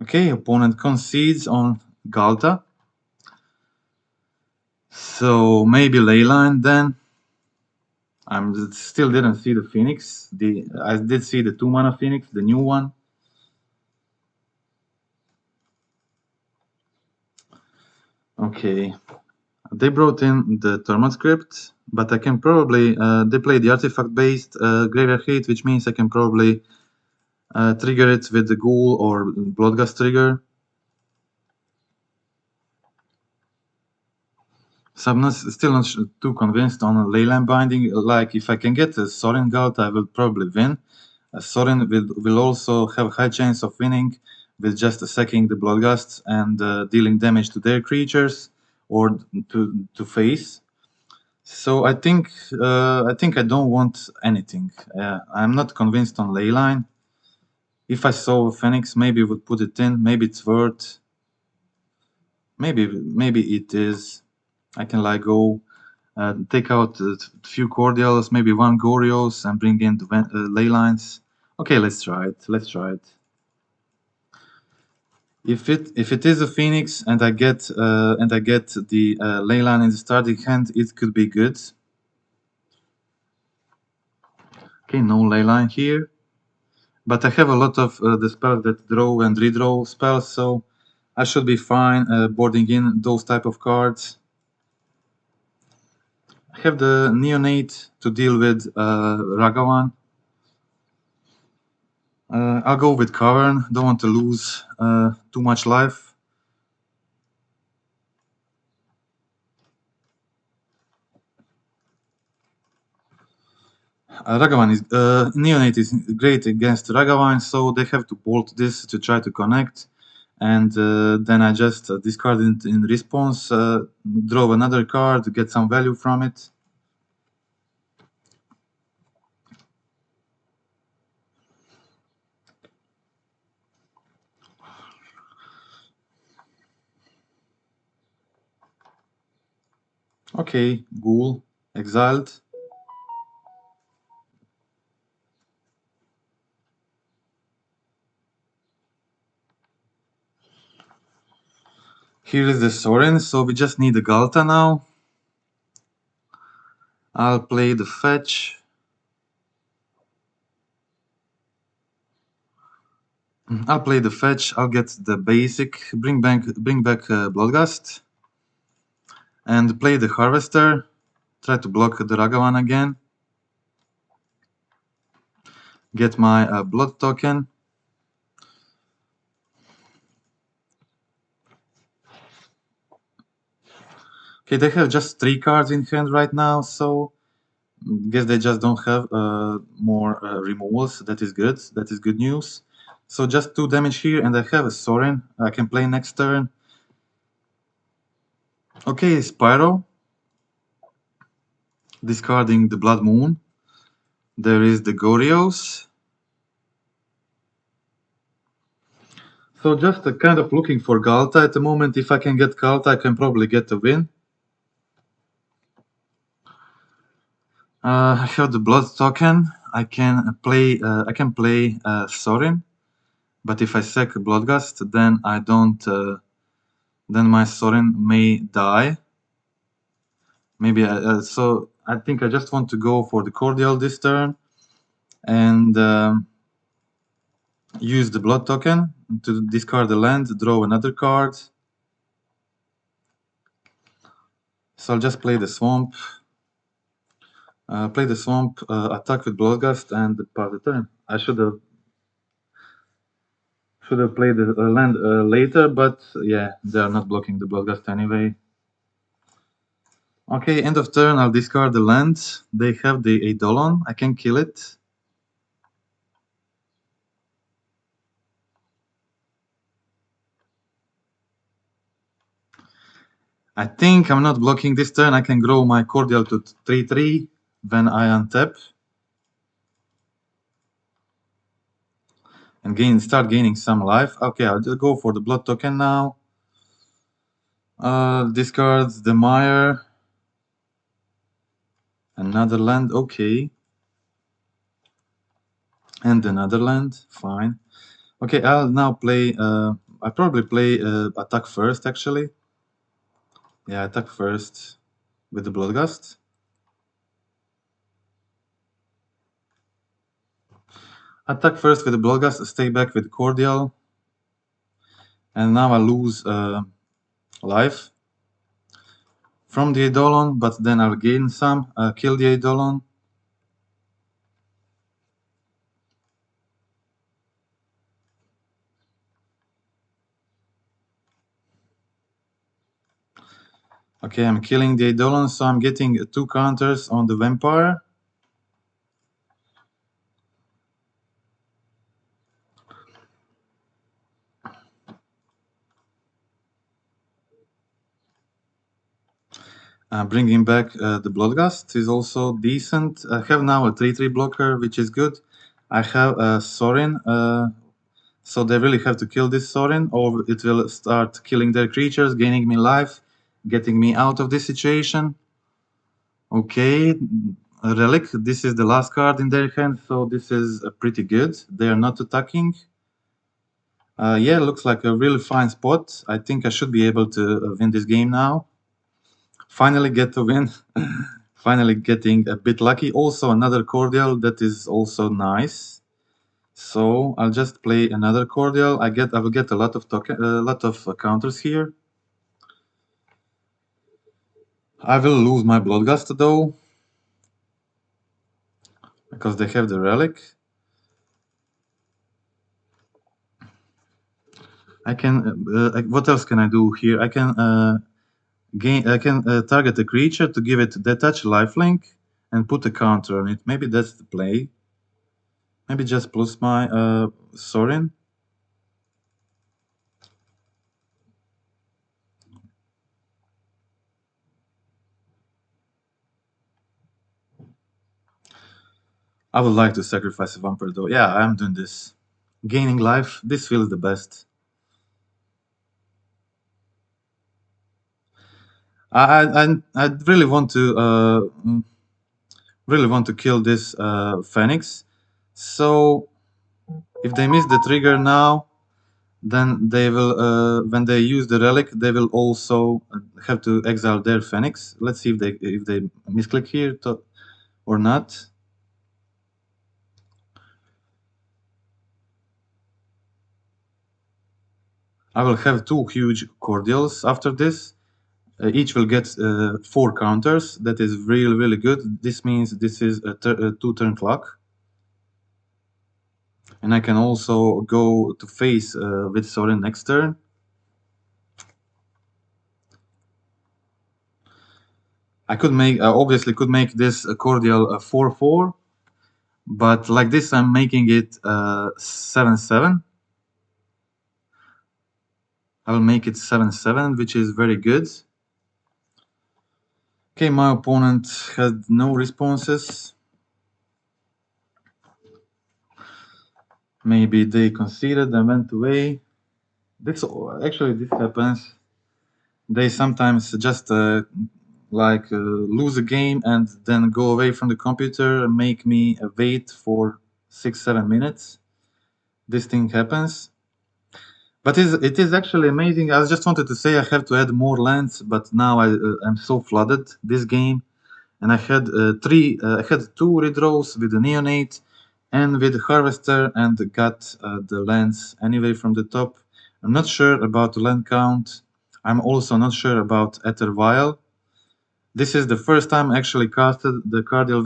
Okay, opponent concedes on Ghalta. So maybe Leyline then. I still didn't see the Phoenix. I did see the 2 mana Phoenix, the new one. Okay. They brought in the Terminate script, but I can probably... they play the artifact-based Graveyard Hate, which means I can probably trigger it with the Ghoul or Bloodghast trigger. So I'm still not too convinced on a Leyline binding. Like, if I can get a Sorin Ghalta, I will probably win. Sorin will also have high chance of winning with just sacking the Bloodghasts and dealing damage to their creatures or to face. So I think I don't want anything. I'm not convinced on Leyline. If I saw Phoenix, maybe I would put it in. Maybe it's worth. Maybe it is. I can like go take out a few Cordials, maybe 1 Goryos, and bring in the Leylines. Okay, let's try it. Let's try it. If it is a Phoenix and I get the Leyline in the starting hand, it could be good. Okay, no Leyline here. But I have a lot of the spells that draw and redraw spells, so I should be fine boarding in those type of cards. I have the Neonate to deal with Ragavan. I'll go with Cavern, don't want to lose too much life. Ragavan is Neonate is great against Ragavan, so they have to bolt this to try to connect, and then I just discard it in response, draw another card, get some value from it. Okay, Ghoul, exiled. Here is the Sorin, so we just need a Ghalta now. I'll play the fetch. I'll play the fetch. I'll get the basic. Bring back Bloodghast, and play the Harvester. Try to block the Ragavan again. Get my blood token. Okay, they have just 3 cards in hand right now, so guess they just don't have more removals. That is good. That is good news. So just 2 damage here, and I have a Sorin. I can play next turn. Okay, Spyro. Discarding the Blood Moon. There is the Goryos. So just kind of looking for Ghalta at the moment. If I can get Ghalta, I can probably get a win. I have the Blood token. I can play Sorin, but if I sack Bloodghast, then I don't. Then my Sorin may die. Maybe so. I think I just want to go for the Cordial this turn, and use the Blood token to discard the land, draw another card. So I'll just play the Swamp. Play the Swamp, attack with Bloodghast, and pass the turn. I should have played the land later, but yeah, they are not blocking the Bloodghast anyway. Okay, end of turn, I'll discard the land. They have the Eidolon, I can kill it. I think I'm not blocking this turn. I can grow my Cordial to 3/3 when I untap. And start gaining some life. Okay, I'll just go for the Blood token now. Discards the Mire. Another land, okay. And another land, fine. Okay, I'll now play, I'll probably play attack first, actually. Yeah, attack first with the Bloodghast. Attack first with the Bloodghast, stay back with Cordial. And now I lose life from the Eidolon, but then I'll gain some, kill the Eidolon. Okay, I'm killing the Eidolon, so I'm getting 2 counters on the Vampire. Bringing back the Bloodghast is also decent. I have now a 3/3 blocker, which is good. I have a Sorin, so they really have to kill this Sorin, or it will start killing their creatures, gaining me life, getting me out of this situation. Okay, a Relic. This is the last card in their hand, so this is pretty good. They are not attacking. Yeah, looks like a really fine spot. I think I should be able to win this game now. Finally get to win. Finally getting a bit lucky. Also another Cordial, that is also nice. So I'll just play another Cordial. I will get a lot of counters here. I will lose my Bloodghast though, because they have the relic. I can. What else can I do here? I can target a creature to give it detach lifelink and put a counter on it. Maybe that's the play. Maybe just plus my Sorin. I would like to sacrifice a vampire though. Yeah, I'm doing this. Gaining life. This feels the best. I really want to kill this Phoenix. So if they miss the trigger now, then they will when they use the relic, they will also have to exile their Phoenix. Let's see if they misclick here or not. I will have 2 huge Cordials after this. Each will get 4 counters. That is really good. This means this is a 2-turn clock. And I can also go to face with Sorin next turn. I could make obviously could make this Cordial 4-4, but like this I'm making it 7-7. I will make it 7-7, which is very good. Okay, my opponent had no responses. Maybe they conceded and went away. This happens. They sometimes just lose a game and then go away from the computer and make me wait for 6-7 minutes. This thing happens. But it is actually amazing. I just wanted to say I have to add more lands, but now I'm so flooded this game, and I had 2 redraws with the Neonate and with the Harvester, and got the lands anyway from the top. I'm not sure about the land count. I'm also not sure about Ether Vial. This is the first time I actually casted the Cordial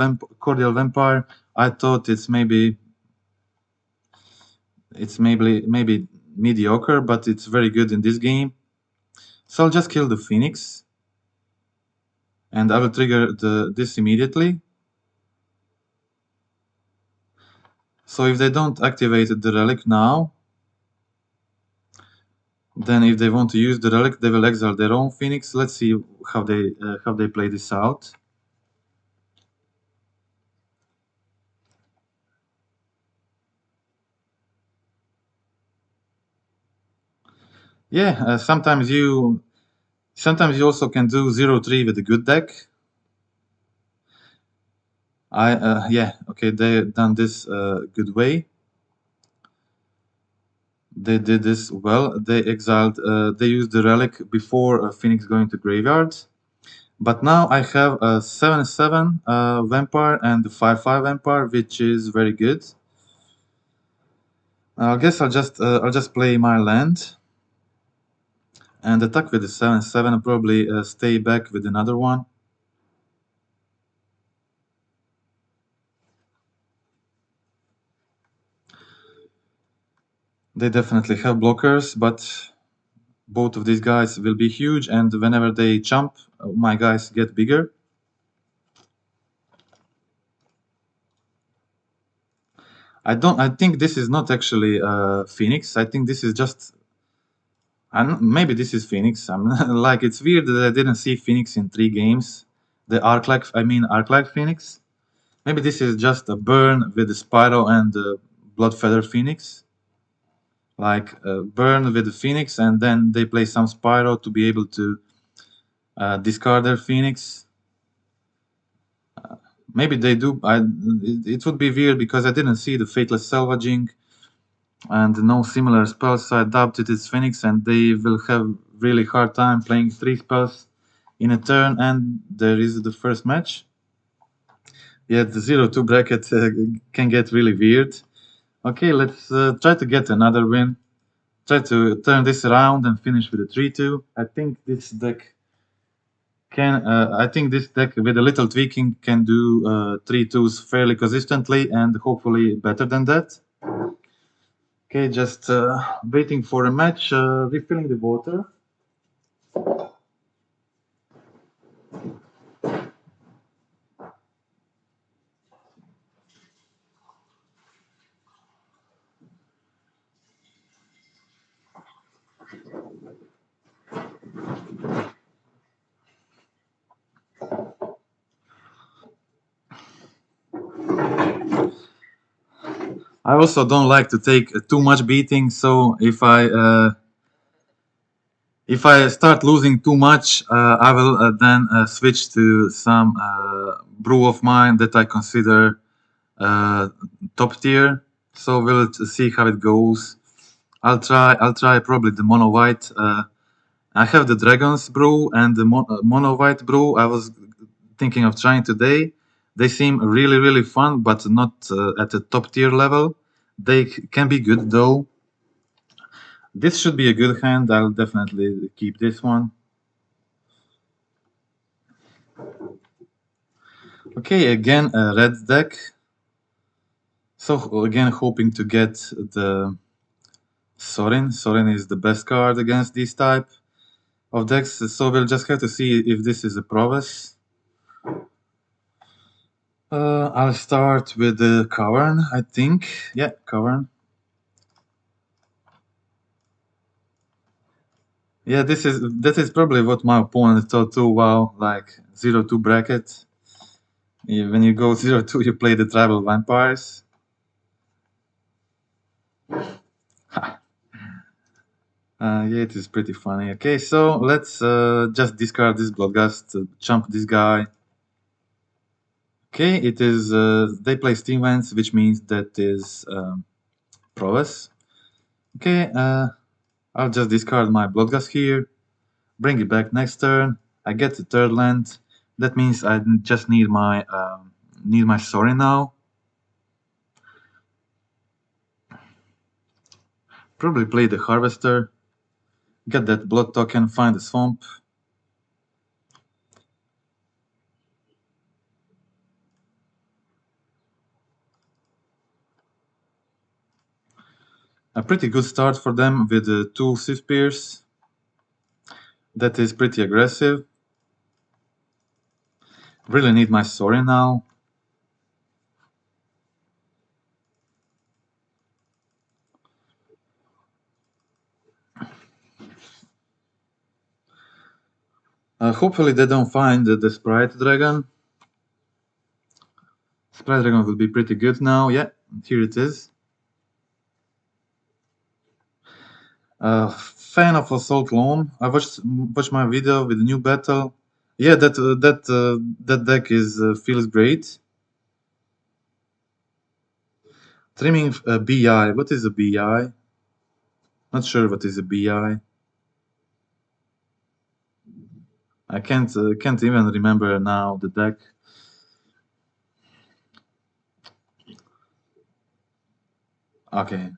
Vampire. I thought it's maybe mediocre, but it's very good in this game. So I'll just kill the Phoenix, and I will trigger this immediately. So if they don't activate the relic now, then if they want to use the relic, they will exile their own Phoenix. Let's see how they play this out. Yeah, sometimes you also can do 0-3 with a good deck. They done this good way. They did this well. They exiled. They used the relic before Phoenix going to graveyard. But now I have a 7-7 vampire and a 5-5 vampire, which is very good. I guess I'll just play my land and attack with the 7-7 and probably stay back with another one. They definitely have blockers, but both of these guys will be huge, and whenever they jump, my guys get bigger. I think this is not actually Phoenix. I think this is just... maybe this is Phoenix. Like, it's weird that I didn't see Phoenix in 3 games. The Arclight Phoenix. Maybe this is just a burn with the Spyro and the Bloodfeather Phoenix. Like burn with the Phoenix, and then they play some Spyro to be able to discard their Phoenix. Maybe they do. It would be weird because I didn't see the Fateless Salvaging and no similar spells, so I doubt it is Phoenix, and they will have really hard time playing 3 spells in a turn, and there is the first match. Yeah, the 0-2 bracket can get really weird. Okay, let's try to get another win. Try to turn this around and finish with a 3-2. I think this deck with a little tweaking can do 3-2s fairly consistently and hopefully better than that. Okay, just waiting for a match, refilling the water. I also don't like to take too much beating, so if I start losing too much, I will then switch to some brew of mine that I consider top tier. So we'll see how it goes. I'll try probably the mono white. I have the Dragon's Brew and the mono white brew I was thinking of trying today. They seem really fun, but not at the top tier level. They can be good though. This should be a good hand. I'll definitely keep this one. Okay, again a red deck. So again hoping to get the Sorin. Sorin is the best card against this type of decks. So we'll just have to see if this is a prowess. I'll start with the Cavern, I think. Yeah, Cavern. Yeah, that is probably what my opponent thought too. Wow, like 0-2 bracket. Yeah, when you go 0-2, you play the tribal vampires. Yeah, it is pretty funny. Okay, so let's just discard this Bloodghast, jump this guy. Okay, it is they play Steam Vents, which means that is prowess. Okay, I'll just discard my Bloodghast here, bring it back next turn. I get the third land. That means I just need my Sorin now. Probably play the Harvester, get that blood token, find the swamp. A pretty good start for them with the 2 Swift Spears. That is pretty aggressive. Really need my Sorin now. Hopefully they don't find the Sprite Dragon. Sprite Dragon will be pretty good now. Yeah, here it is. Fan of Assault Loam. I watched my video with the new battle. Yeah, that deck is feels great. Trimming BI. What is a BI? Not sure what is a BI. I can't even remember now the deck. Okay,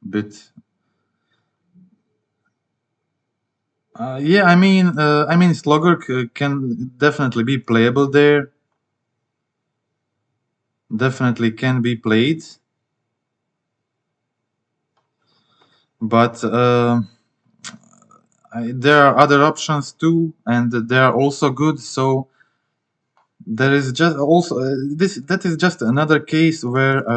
bit. Yeah, I mean Slogger can definitely be playable there. Definitely can be played, but there are other options too, and they are also good. So there is just also that is just another case where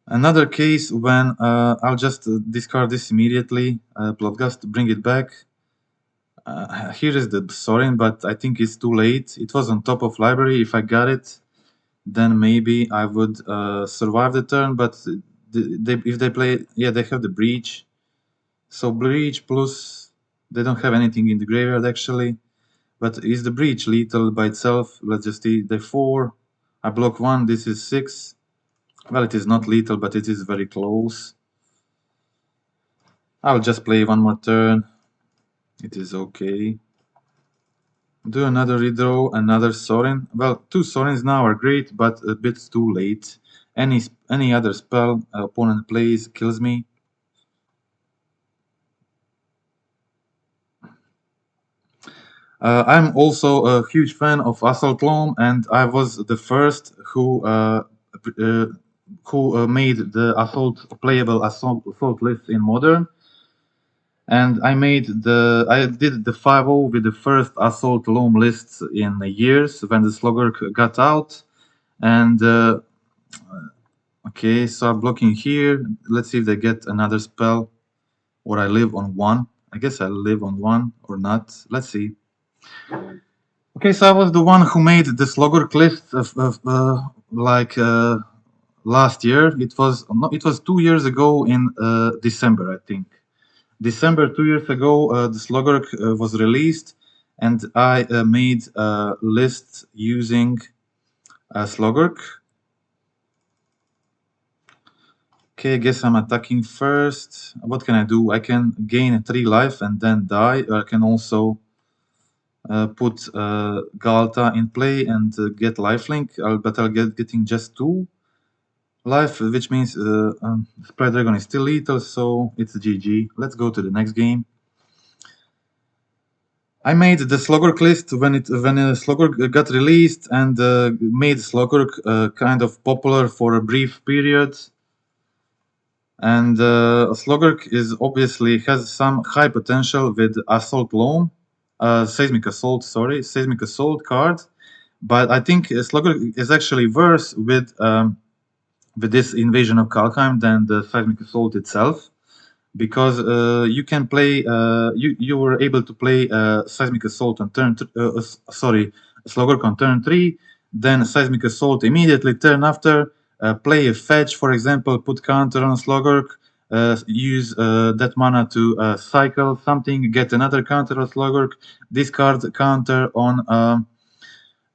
I'll just discard this immediately. Bloodghast, bring it back. Here is the Sorin, but I think it's too late. It was on top of library. If I got it, then maybe I would survive the turn. But if they play, yeah, they have the breach. So breach plus they don't have anything in the graveyard actually. But is the breach lethal by itself? Let's just see. The 4. I block 1. This is 6. Well, it is not lethal, but it is very close. I'll just play one more turn. It is okay. Do another redraw, another Sorin. Well, 2 Sorins now are great, but a bit too late. Any other spell opponent plays kills me. I'm also a huge fan of Assault Loam, and I was the first who made the playable assault list in Modern. And I did the 5-0 with the first Assault Loam lists in years when the Slogurk got out. And okay, so I'm blocking here. Let's see if they get another spell, or I live on 1. I guess I live on 1 or not. Let's see. Okay, so I was the one who made the Slogurk list last year. It was 2 years ago in December, I think. December 2 years ago, the Slogurk was released, and I made a list using Slogurk. Okay, I guess I'm attacking first. What can I do? I can gain 3 life and then die. Or I can also put Ghalta in play and get lifelink, but I'll getting just 2 life, which means Sprite Dragon is still lethal, so it's GG. Let's go to the next game. I made the Slogurk list when Slogurk got released, and made Slogurk kind of popular for a brief period. And Slogurk has some high potential with Assault Loam, Seismic Assault card. But I think Slogurk is actually worse with this Invasion of Kalkheim than the Seismic Assault itself, because you can play you were able to play Seismic Assault on Slogurk on turn 3, then Seismic Assault immediately turn after, play a fetch, for example, put counter on Slogurk, use that mana to cycle something, get another counter on Slogurk, discard counter on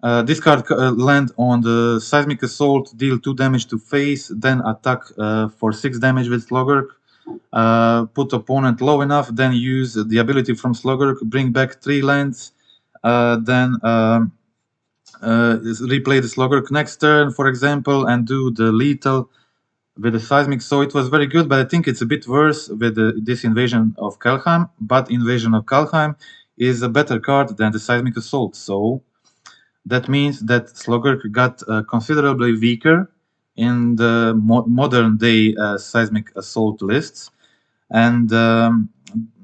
land on the Seismic Assault, deal 2 damage to face, then attack for 6 damage with Slogurk. Put opponent low enough, then use the ability from Slogurk, bring back 3 lands, then replay the Slogurk next turn, for example, and do the lethal with the Seismic. So it was very good, but I think it's a bit worse with this Invasion of Kalkheim. But Invasion of Kalkheim is a better card than the Seismic Assault, so that means that Slogurk got considerably weaker in the modern day Seismic Assault lists. And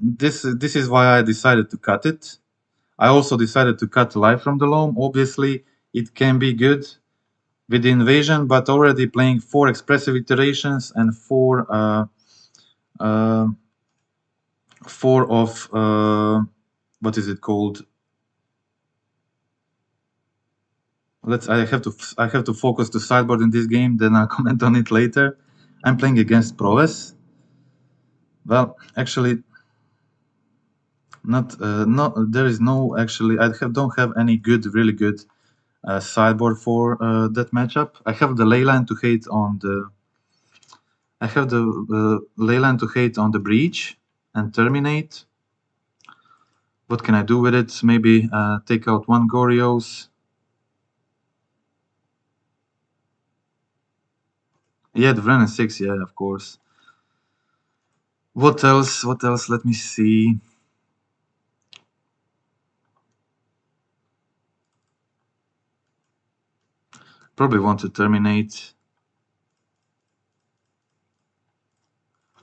this is why I decided to cut it. I also decided to cut life from the loam. Obviously, it can be good with the invasion, but already playing 4 expressive iterations and 4 of what is it called? I have to focus to sideboard in this game. Then I'll comment on it later. I'm playing against Prowess. Well, actually, there is no actually. Don't have any really good sideboard for that matchup. I have the Leyline to hate on the. I have the Leyline to hate on the Breach and Terminate. What can I do with it? Maybe take out 1 Goryos. Yeah, the Vren is 6. Yeah, of course. What else? Let me see. Probably want to terminate.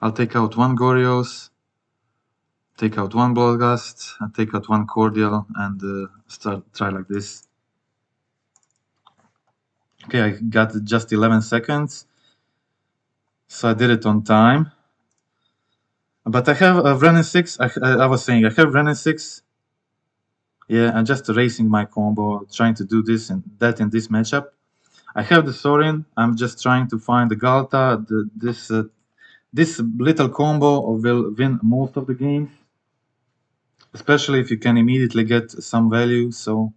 I'll take out 1 Goryos, take out 1 Bloodghast, and take out 1 Cordial, and try like this. Okay, I got just 11 seconds, so I did it on time. But I have a Vren 6. I was saying I have Vren 6. Yeah, I'm just erasing my combo, trying to do this and that in this matchup. I have the Sorin. I'm just trying to find the Ghalta. This little combo will win most of the games, especially if you can immediately get some value. So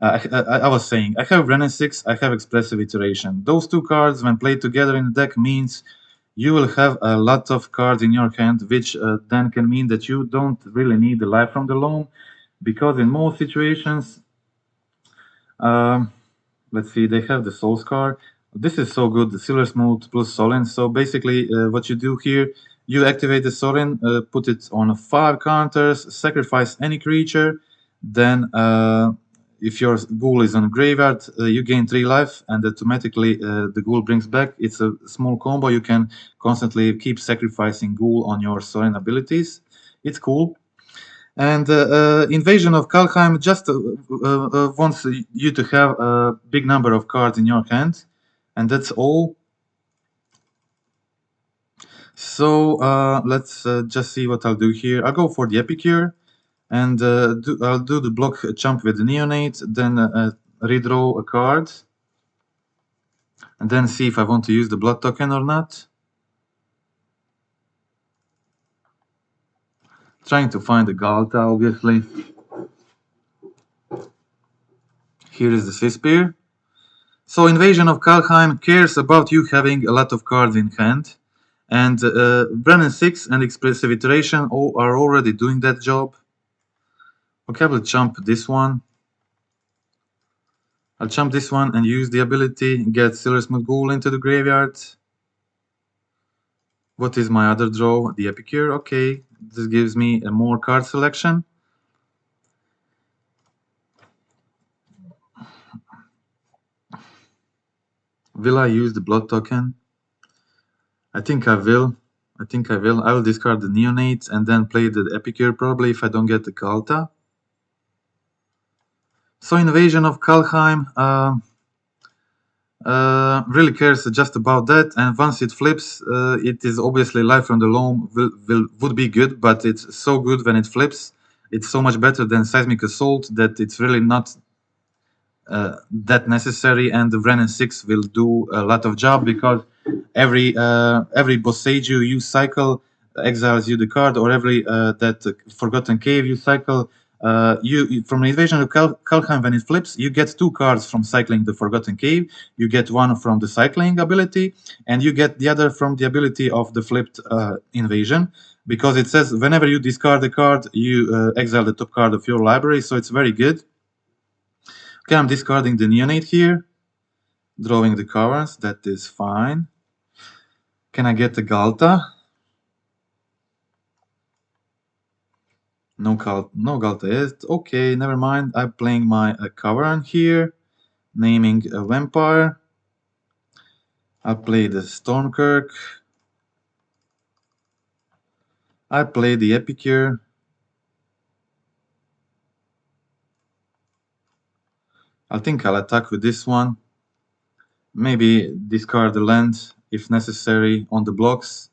I was saying, I have Renin 6, I have Expressive Iteration. Those 2 cards, when played together in the deck, means you will have a lot of cards in your hand, which then can mean that you don't really need the life from the loam, because in most situations, Let's see, they have the Souls card. This is so good, the Silversmote plus Sorin. So basically, what you do here, you activate the Sorin, put it on 5 counters, sacrifice any creature, then if your ghoul is on graveyard, you gain 3 life, and automatically the ghoul brings back. It's a small combo. You can constantly keep sacrificing ghoul on your Sorin abilities. It's cool. And Invasion of Kalheim just wants you to have a big number of cards in your hand, and that's all. So let's just see what I'll do here. I'll go for the Epicure, and I'll do the block jump with the Neonate, then redraw a card, and then see if I want to use the blood token or not. Trying to find the Ghalta, obviously. Here is the Swisspear. So Invasion of Kalheim cares about you having a lot of cards in hand. And Brennan 6 and Expressive Iteration are already doing that job. Okay, I will jump this one. I'll jump this one and use the ability, get Silversmote Ghoul into the graveyard. What is my other draw? The Epicure. Okay, this gives me a more card selection. Will I use the blood token? I think I will. I will discard the Neonate and then play the Epicure probably if I don't get the Ghalta. So Invasion of Kalheim really cares just about that, and once it flips, it is obviously Life from the Loam would be good, but it's so good when it flips. It's so much better than Seismic Assault that it's really not that necessary, and the Brennan 6 will do a lot of job because every Bossage you cycle exiles you the card, or every that Forgotten Cave you cycle. You from the Invasion of Kalheim, when it flips, you get 2 cards from cycling the Forgotten Cave. You get 1 from the cycling ability, and you get the other from the ability of the flipped Invasion. Because it says whenever you discard a card, you exile the top card of your library. So it's very good. Okay, I'm discarding the Neonate here, drawing the cards. That is fine. Can I get the Ghalta? No Ghalta yet. Okay, never mind. I'm playing my Cavern here, naming a Vampire. I play the Stromkirk. I play the Epicure. I think I'll attack with this one. Maybe discard the land if necessary on the blocks.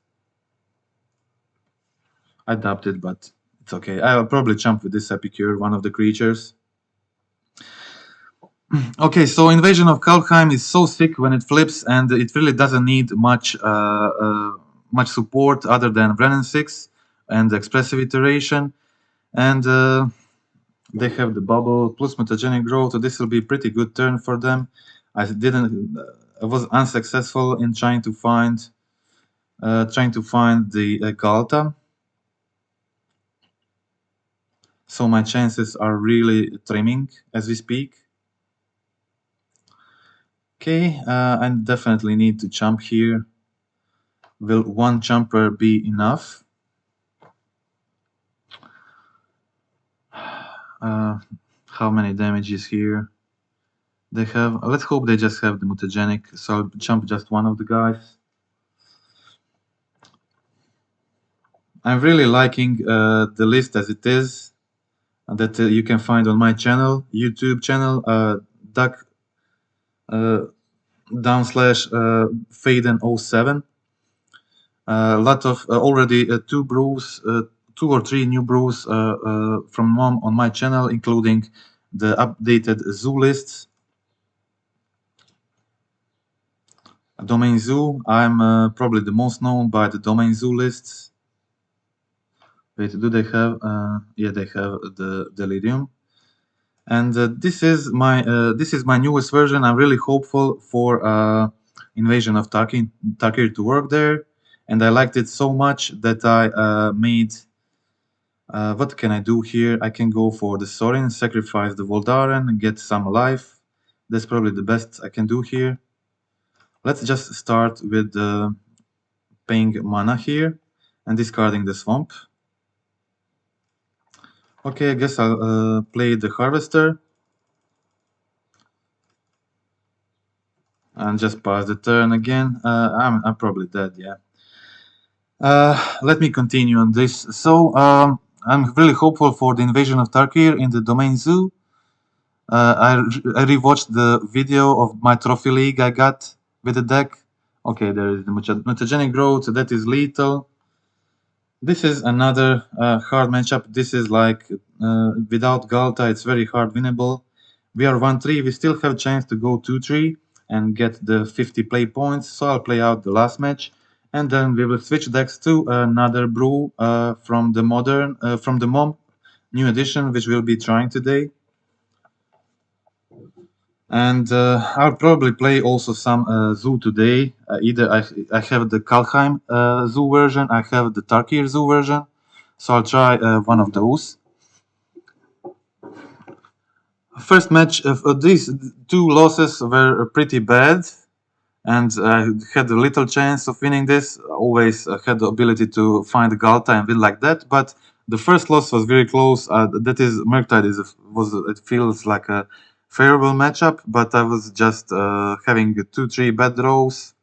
I doubt it, but it's okay. I'll probably jump with this Epicure, one of the creatures. Okay, so Invasion of Kalheim is so sick when it flips, and it really doesn't need much support other than Brennan 6 and Expressive Iteration. And they have the bubble plus mutagenic growth, so this will be a pretty good turn for them. I was unsuccessful in trying to find the Ghalta. So my chances are really trimming as we speak. Okay, I definitely need to jump here. Will 1 jumper be enough? How many damages here? They have. Let's hope they just have the mutagenic. So I'll jump just one of the guys. I'm really liking the list as it is, that you can find on my channel, YouTube channel, duck /Faden07. A lot of already 2 brews, 2 or 3 new brews from mom on my channel, including the updated zoo lists. Domain Zoo, I'm probably the most known by the Domain Zoo lists. Wait, do they have? Yeah, they have the Delirium. And this is my newest version. I'm really hopeful for Invasion of Tarkir to work there, and I liked it so much that I made. What can I do here? I can go for the Sorin, sacrifice the Voldaren, and get some life. That's probably the best I can do here. Let's just start with paying mana here and discarding the swamp. Okay, I guess I'll play the Harvester and just pass the turn again. I'm probably dead, yeah. Let me continue on this. So I'm really hopeful for the invasion of Tarkir in the Domain Zoo. I rewatched the video of my trophy league I got with the deck. Okay, there is the mutagenic growth, so that is lethal. This is another hard matchup. This is like without Ghalta, it's very hard winnable. We are 1-3. We still have a chance to go 2-3 and get the 50 play points. So I'll play out the last match, and then we will switch decks to another brew from the MOM new edition, which we'll be trying today. And I'll probably play also some Zoo today. Either I have the Kalheim Zoo version, I have the Tarkir Zoo version. So I'll try one of those. First match of these two losses were pretty bad, and I had a little chance of winning this. Always had the ability to find Ghalta and win like that, but the first loss was very close. That is, Murktide it feels like a favorable matchup, but I was just having 2-3 bad draws,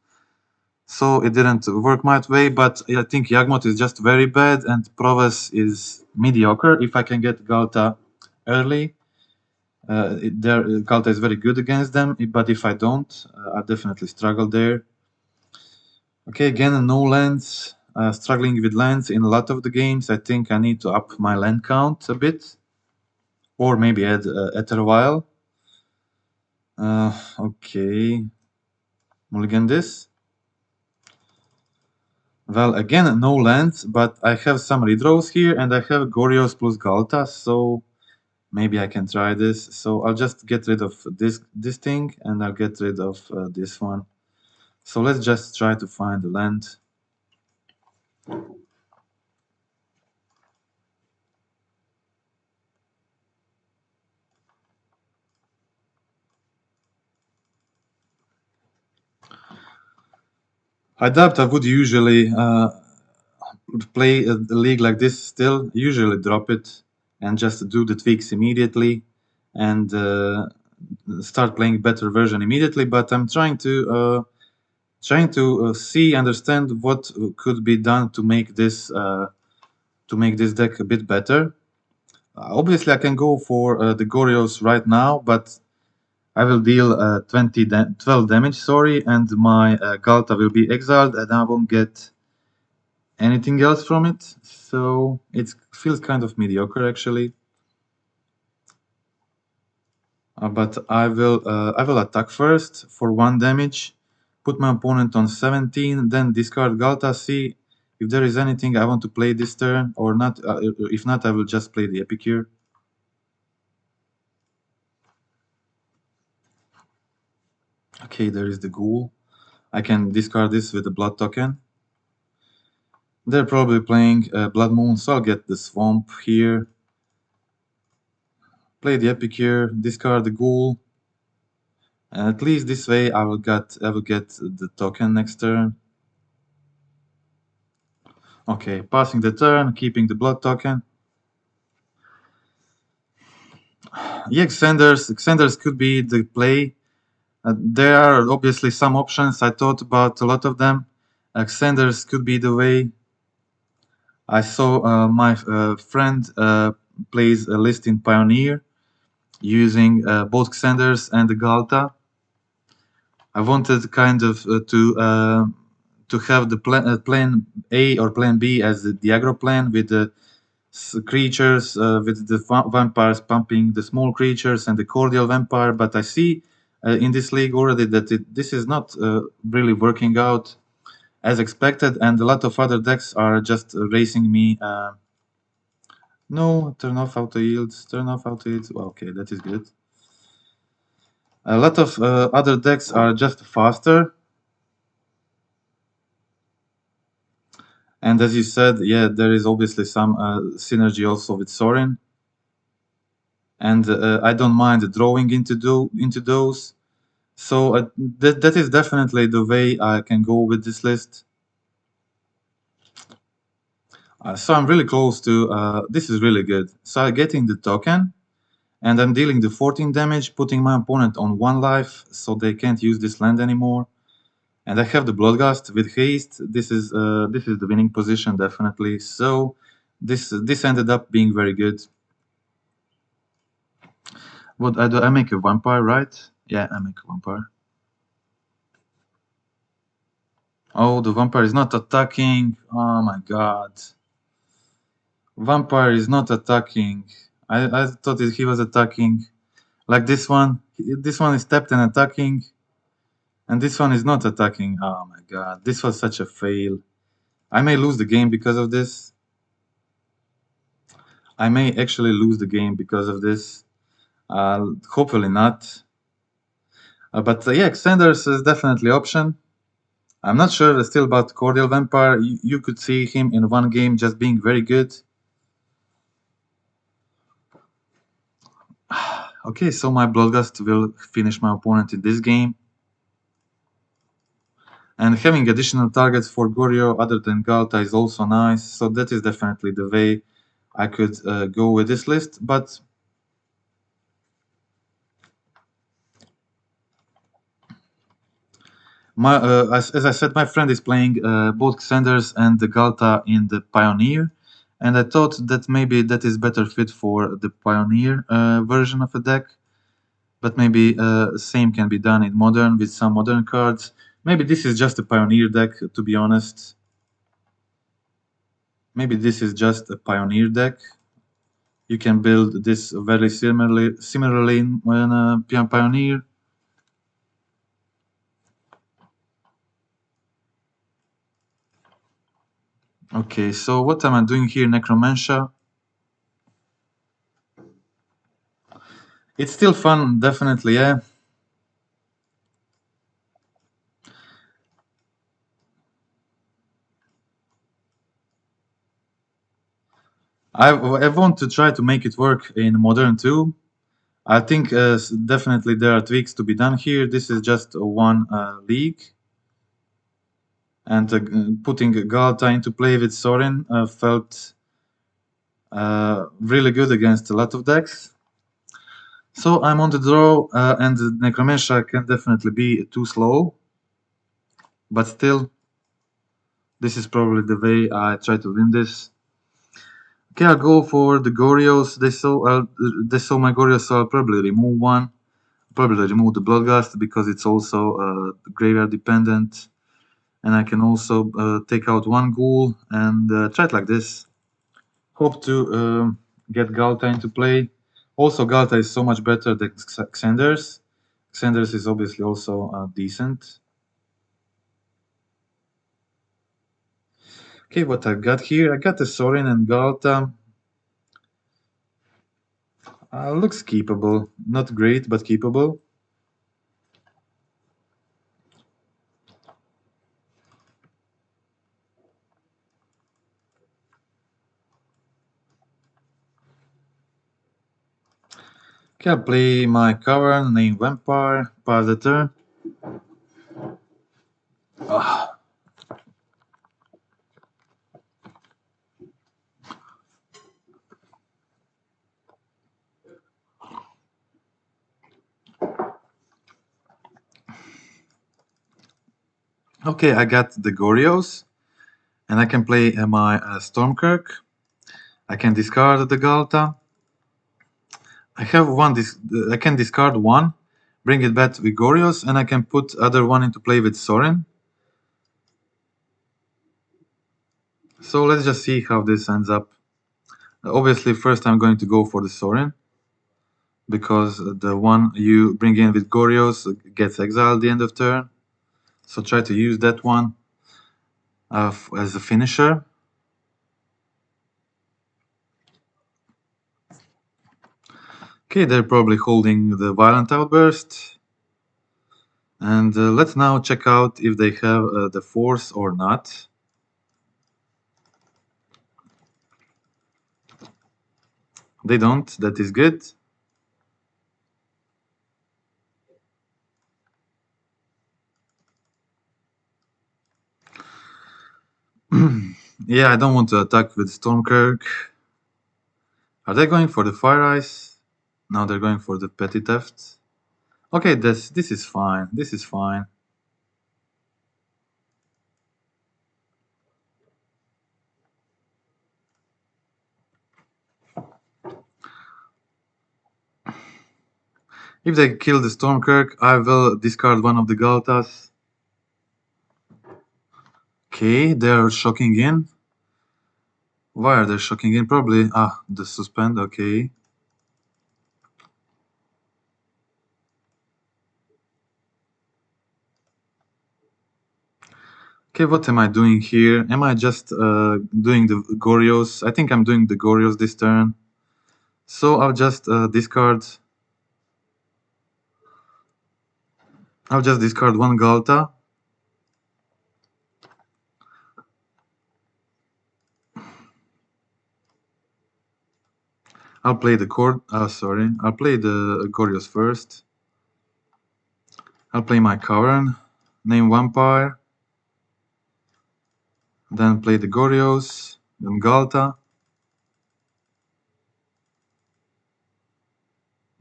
so it didn't work my way. But I think Yawgmoth is just very bad, and Proves is mediocre. If I can get Ghalta early, Ghalta is very good against them, but if I don't, I definitely struggle there. Okay, again, no lands. Struggling with lands in a lot of the games. I think I need to up my land count a bit, or maybe add Ether Vial. Okay, mulligan this. Well, again, no lands, but I have some redraws here, and I have Goryos plus Ghalta, so maybe I can try this. So I'll just get rid of this thing, and I'll get rid of this one. So let's just try to find the land. I doubt I would usually play a league like this still. Usually drop it and just do the tweaks immediately and start playing better version immediately. But I'm trying to understand what could be done to make this deck a bit better. Obviously, I can go for the Goryos right now, but I will deal 12 damage, and my Ghalta will be exiled, and I won't get anything else from it. So it feels kind of mediocre, actually. But I will attack first for 1 damage, put my opponent on 17, then discard Ghalta, see if there is anything I want to play this turn or not. If not, I will just play the Epicure. Okay, there is the Ghoul. I can discard this with the Blood token. They're probably playing Blood Moon, so I'll get the Swamp here. Play the Epicure, discard the Ghoul. And at least this way I will get the token next turn. Okay, passing the turn, keeping the Blood token. Yeah, Xanders could be the play. There are obviously some options. I thought about a lot of them. Xanders could be the way. I saw my friend plays a list in Pioneer using both Xanders and the Ghalta. I wanted kind of to have the plan A or plan B as the aggro plan with the creatures, with the vampires pumping the small creatures and the Cordial Vampire, but I see in this league already that this is not really working out as expected, and a lot of other decks are just racing me. No, turn off auto yields, Well, okay, that is good. A lot of other decks are just faster. And as you said, yeah, there is obviously some synergy also with Sorin. And I don't mind drawing into those. So that is definitely the way I can go with this list. So I'm really close to, this is really good. So I'm getting the token, and I'm dealing the 14 damage, putting my opponent on 1 life, so they can't use this land anymore. And I have the Bloodghast with haste. This is the winning position, definitely. So this ended up being very good. What I do? I make a vampire, right? Yeah, I make a vampire. Oh, the vampire is not attacking. Oh my god. Vampire is not attacking. I thought he was attacking. Like this one. This one is tapped and attacking. And this one is not attacking. Oh my god. This was such a fail. I may lose the game because of this. I may actually lose the game because of this. Hopefully not. But yeah, Xanders is definitely option. I'm not sure still about Cordial Vampire. You could see him in one game just being very good. Okay, so my Bloodghast will finish my opponent in this game. And having additional targets for Goryo other than Ghalta is also nice. So that is definitely the way I could go with this list. But as I said, my friend is playing both Xanders and the Ghalta in the Pioneer. And I thought that maybe that is better fit for the Pioneer version of a deck. But maybe same can be done in Modern with some Modern cards. Maybe this is just a Pioneer deck, to be honest. Maybe this is just a Pioneer deck. You can build this very similarly in Pioneer. Okay, so what am I doing here? Necromentia. It's still fun, definitely, yeah. I want to try to make it work in Modern too. I think definitely there are tweaks to be done here. This is just one league. And putting Ghalta into play with Sorin felt really good against a lot of decks. So I'm on the draw, and Necromentia can definitely be too slow. But still, this is probably the way I try to win this. Okay, I'll go for the Goryos. They saw my Goryos, so I'll probably remove one. Probably remove the Bloodghast because it's also graveyard dependent. And I can also take out one Ghoul and try it like this. Hope to get Ghalta into play. Also, Ghalta is so much better than Xanders. Xanders is obviously also decent. Okay, what I've got here, I got the Sorin and Ghalta. Looks keepable. Not great, but keepable. Okay, I'll play my Cavern named Vampire, pass the turn. Okay, I got the Goryos, and I can play my Stromkirk. I can discard the Ghalta. I have one. I can discard one, bring it back with Goryos, and I can put other one into play with Sorin. So let's just see how this ends up. Obviously, first I'm going to go for the Sorin, because the one you bring in with Goryos gets exiled at the end of turn. So try to use that one as a finisher. Okay, they're probably holding the Violent Outburst. And let's now check out if they have the Force or not. They don't, that is good. Yeah, I don't want to attack with Stromkirk. Are they going for the Fire Ice? No, they're going for the Petty Theft. Okay, this is fine. This is fine. If they kill the Stromkirk, I will discard one of the Ghaltas. Okay, they're shocking in. Why are they shocking in? Probably the suspend. Okay. Okay, what am I doing here? Am I just doing the Goryos? I think I'm doing the Goryos this turn. So I'll just discard. I'll just discard one Ghalta. I'll play the sorry. I'll play the Goryos first. I'll play my Cavern, name Vampire. Then play the Goryos, then Ghalta.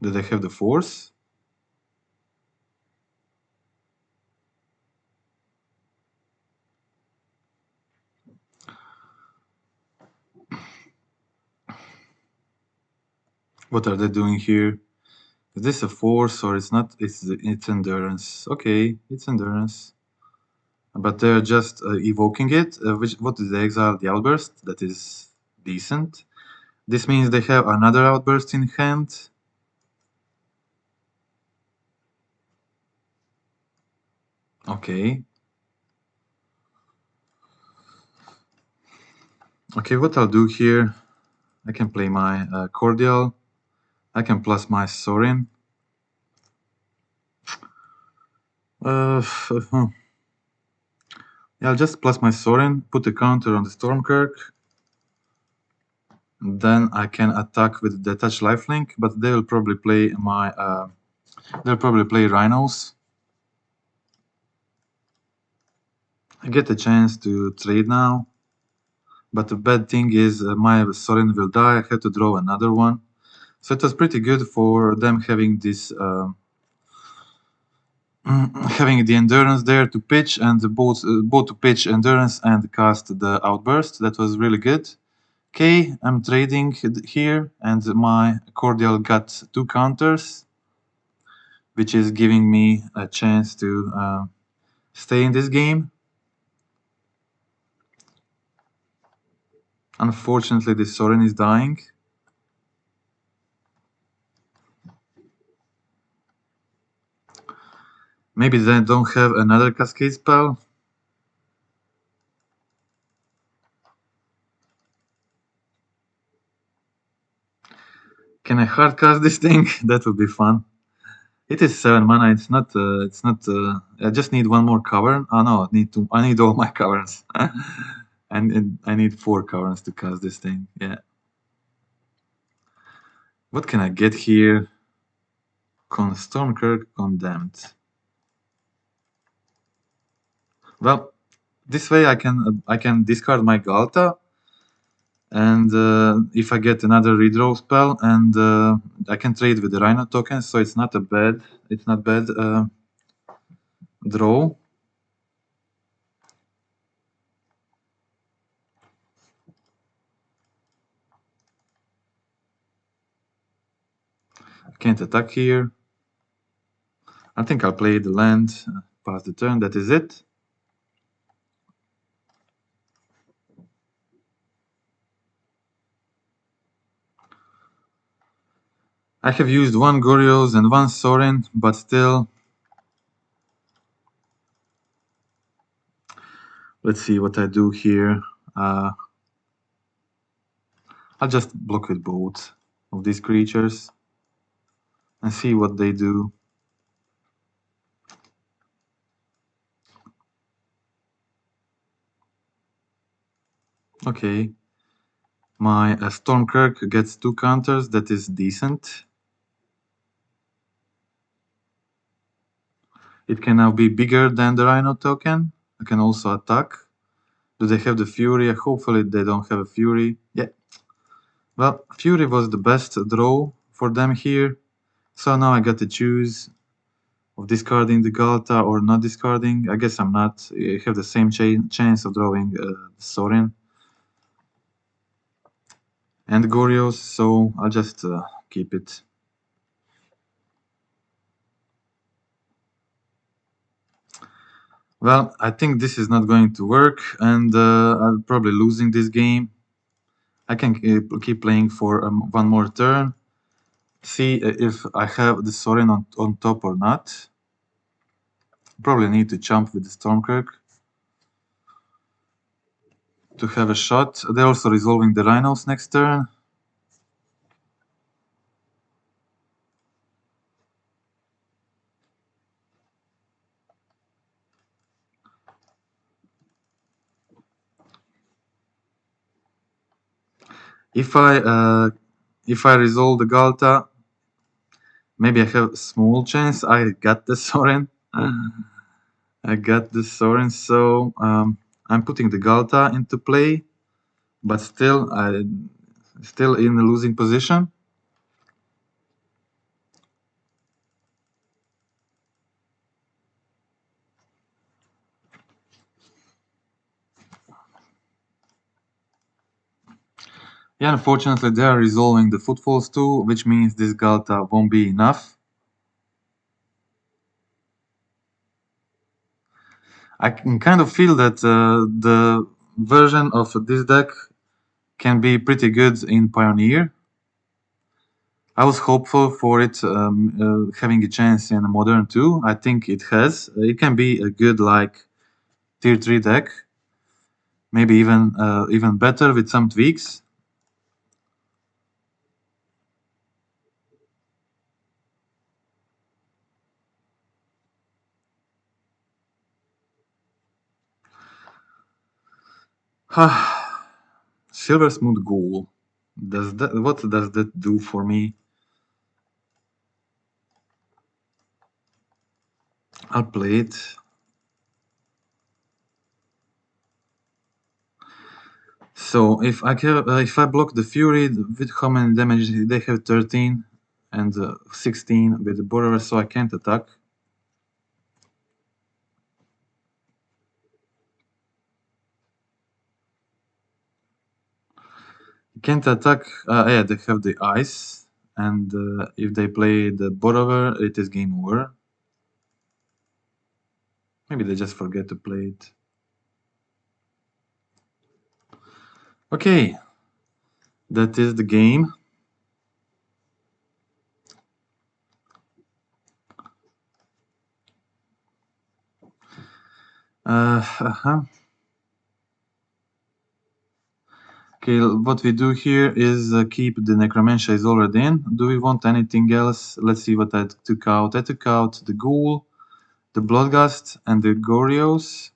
Do they have the Force? What are they doing here? Is this a Force or it's not? It's Endurance. Okay, it's Endurance. But they're just evoking it. What is the exile? The Outburst? That is decent. This means they have another Outburst in hand. Okay. Okay, what I'll do here, I can play my Cordial. I can plus my Sorin. Yeah, I'll just plus my Sorin, put a counter on the Stromkirk. Then I can attack with Detach Lifelink, but they'll probably play my they'll probably play Rhinos. I get a chance to trade now, but the bad thing is my Sorin will die. I have to draw another one. So it was pretty good for them having this having the endurance there to pitch and both to pitch endurance and cast the outburst. That was really good. Okay, I'm trading here, and my Cordial got 2 counters, which is giving me a chance to stay in this game. Unfortunately, this Sorin is dying. Maybe they don't have another Cascade spell. Can I hardcast this thing? That would be fun. It is 7 mana. It's not. I just need one more Cavern. Oh no, I need all my Caverns. And I need 4 Caverns to cast this thing. Yeah. What can I get here? Stromkirk Condemned. Well, this way I can discard my Ghalta, and if I get another redraw spell, and I can trade with the Rhino token, so it's not bad draw. I can't attack here. I think I'll play the land, pass the turn. That is it. I have used 1 Goryos and 1 Sorin, but still. Let's see what I do here. I'll just block with both of these creatures and see what they do. Okay. My Stromkirk gets 2 counters. That is decent. It can now be bigger than the Rhino token. I can also attack. Do they have the Fury? Hopefully they don't have a Fury. Yeah. Well, Fury was the best draw for them here. So now I got to choose of discarding the Ghalta or not discarding. I guess I'm not. I have the same chance of drawing Sorin and Goryo, so I'll just keep it. Well, I think this is not going to work, and I'm probably losing this game. I can keep playing for one more turn, see if I have the Sorin on top or not. Probably need to jump with the Stromkirk to have a shot. They're also resolving the Rhinos next turn. If I resolve the Ghalta, maybe I have a small chance. I got the Sorin. I got the Sorin, so I'm putting the Ghalta into play, but still in a losing position. Yeah, unfortunately they are resolving the Footfalls too, which means this Ghalta won't be enough. I can kind of feel that the version of this deck can be pretty good in Pioneer. I was hopeful for it having a chance in Modern too. I think it has. It can be a good like tier 3 deck. Maybe even better with some tweaks. Silversmote Ghoul. What does that do for me? I'll play it. So if I block the Fury, with how many damage they have? 13 and 16 with the Borrower, so I can't attack. Can't attack. Yeah, they have the ice, and if they play the Borrower, it is game over. Maybe they just forget to play it. Okay, that is the game. Okay, what we do here is keep the Necromentia is already in. Do we want anything else? Let's see what I took out. I took out the Ghoul, the Bloodghast, and the Goryos.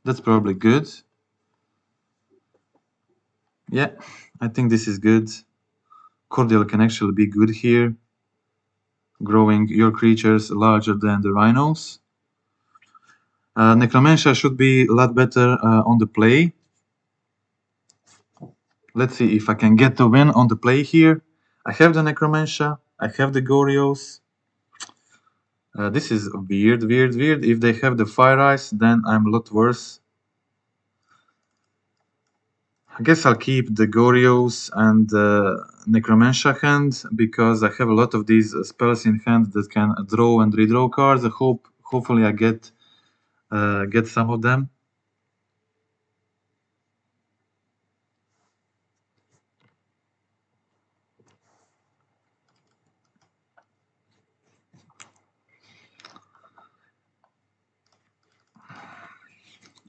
That's probably good. Yeah, I think this is good. Cordial can actually be good here, growing your creatures larger than the Rhinos. Necromentia should be a lot better on the play. Let's see if I can get the win on the play here. I have the Necromentia, I have the Goryos. This is weird. If they have the Fire Ice, then I'm a lot worse. I guess I'll keep the Goryos and Necromentia hand, because I have a lot of these spells in hand that can draw and redraw cards. Hopefully I get some of them.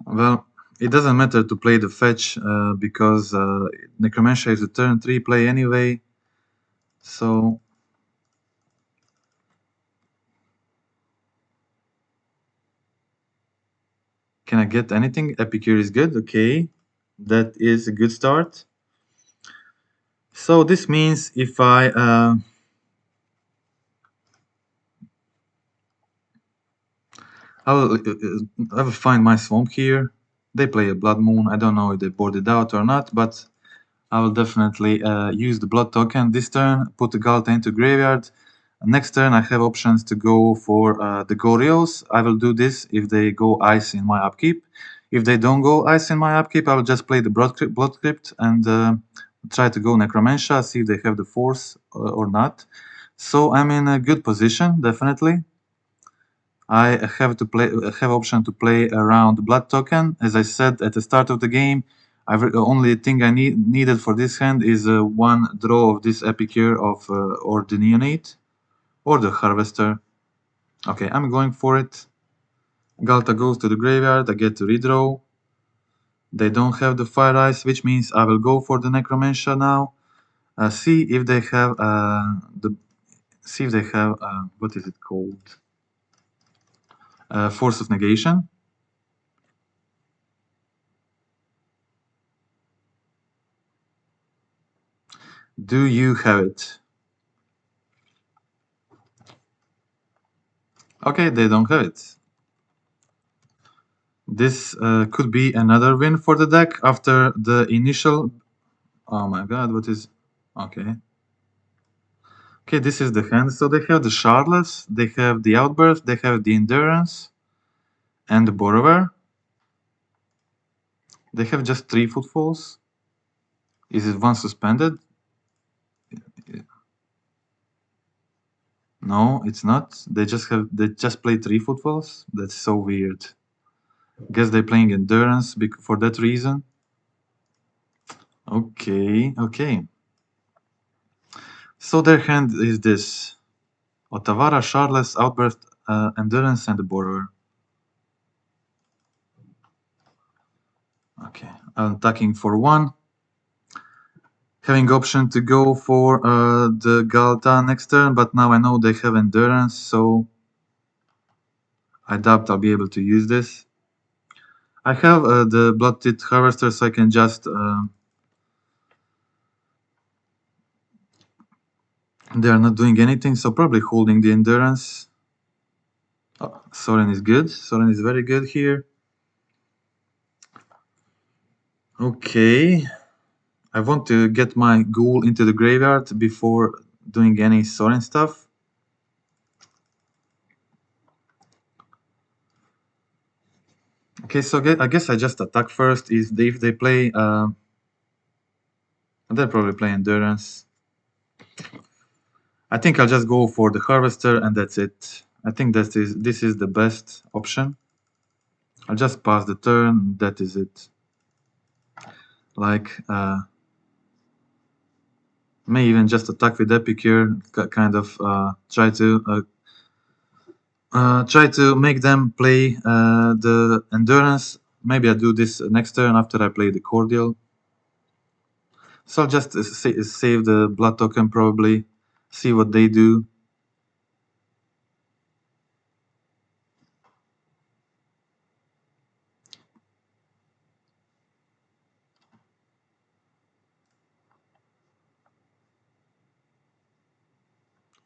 Well, it doesn't matter to play the fetch because Necromentia is a turn 3 play anyway. So can I get anything? Epicure is good. Okay, that is a good start. So this means if I will find my swamp here. They play a Blood Moon. I don't know if they board it out or not, but I will definitely use the Blood token this turn, put the Ghalta into graveyard. Next turn I have options to go for the Goryos. I will do this if they go Ice in my upkeep. If they don't go Ice in my upkeep, I will just play the Blood Crypt and try to go Necromentia, see if they have the Force or not. So I'm in a good position, definitely. I have option to play around Blood token. As I said at the start of the game, the only thing I needed for this hand is one draw of this Epicure of or the Neonate or the Harvester. Okay, I'm going for it. Ghalta goes to the graveyard. I get to redraw. They don't have the Fire Ice, which means I will go for the Necromentia now. See if they have what is it called? Force of Negation. Do you have it? Okay, they don't have it. This could be another win for the deck after the initial... Oh my god, what is... Okay. Okay, this is the hand. So they have the Shardless, they have the Outburst, they have the Endurance, and the Borrower. They have just 3 footfalls. Is it one suspended? No, it's not. They just play 3 footfalls. That's so weird. Guess they're playing Endurance for that reason. Okay, okay. So their hand is this: Otawara, Shardless, Outburst, Endurance, and the Borrower. Okay, I'm attacking for 1. Having option to go for the Ghalta next turn, but now I know they have Endurance, so I doubt I'll be able to use this. I have the Bloodtithe Harvester, so I can just... they are not doing anything, so probably holding the Endurance. Oh, Sorin is good. Sorin is very good here. Okay. I want to get my Ghoul into the graveyard before doing any Sorin stuff. Okay, so I guess I just attack first. If they play... they'll probably play Endurance. I think I'll just go for the Harvester and that's it. I think this is the best option. I'll just pass the turn, that is it. Like, may even just attack with Epicure, kind of try to make them play the Endurance. Maybe I do this next turn after I play the Cordial. So I'll just save the Blood token probably, see what they do.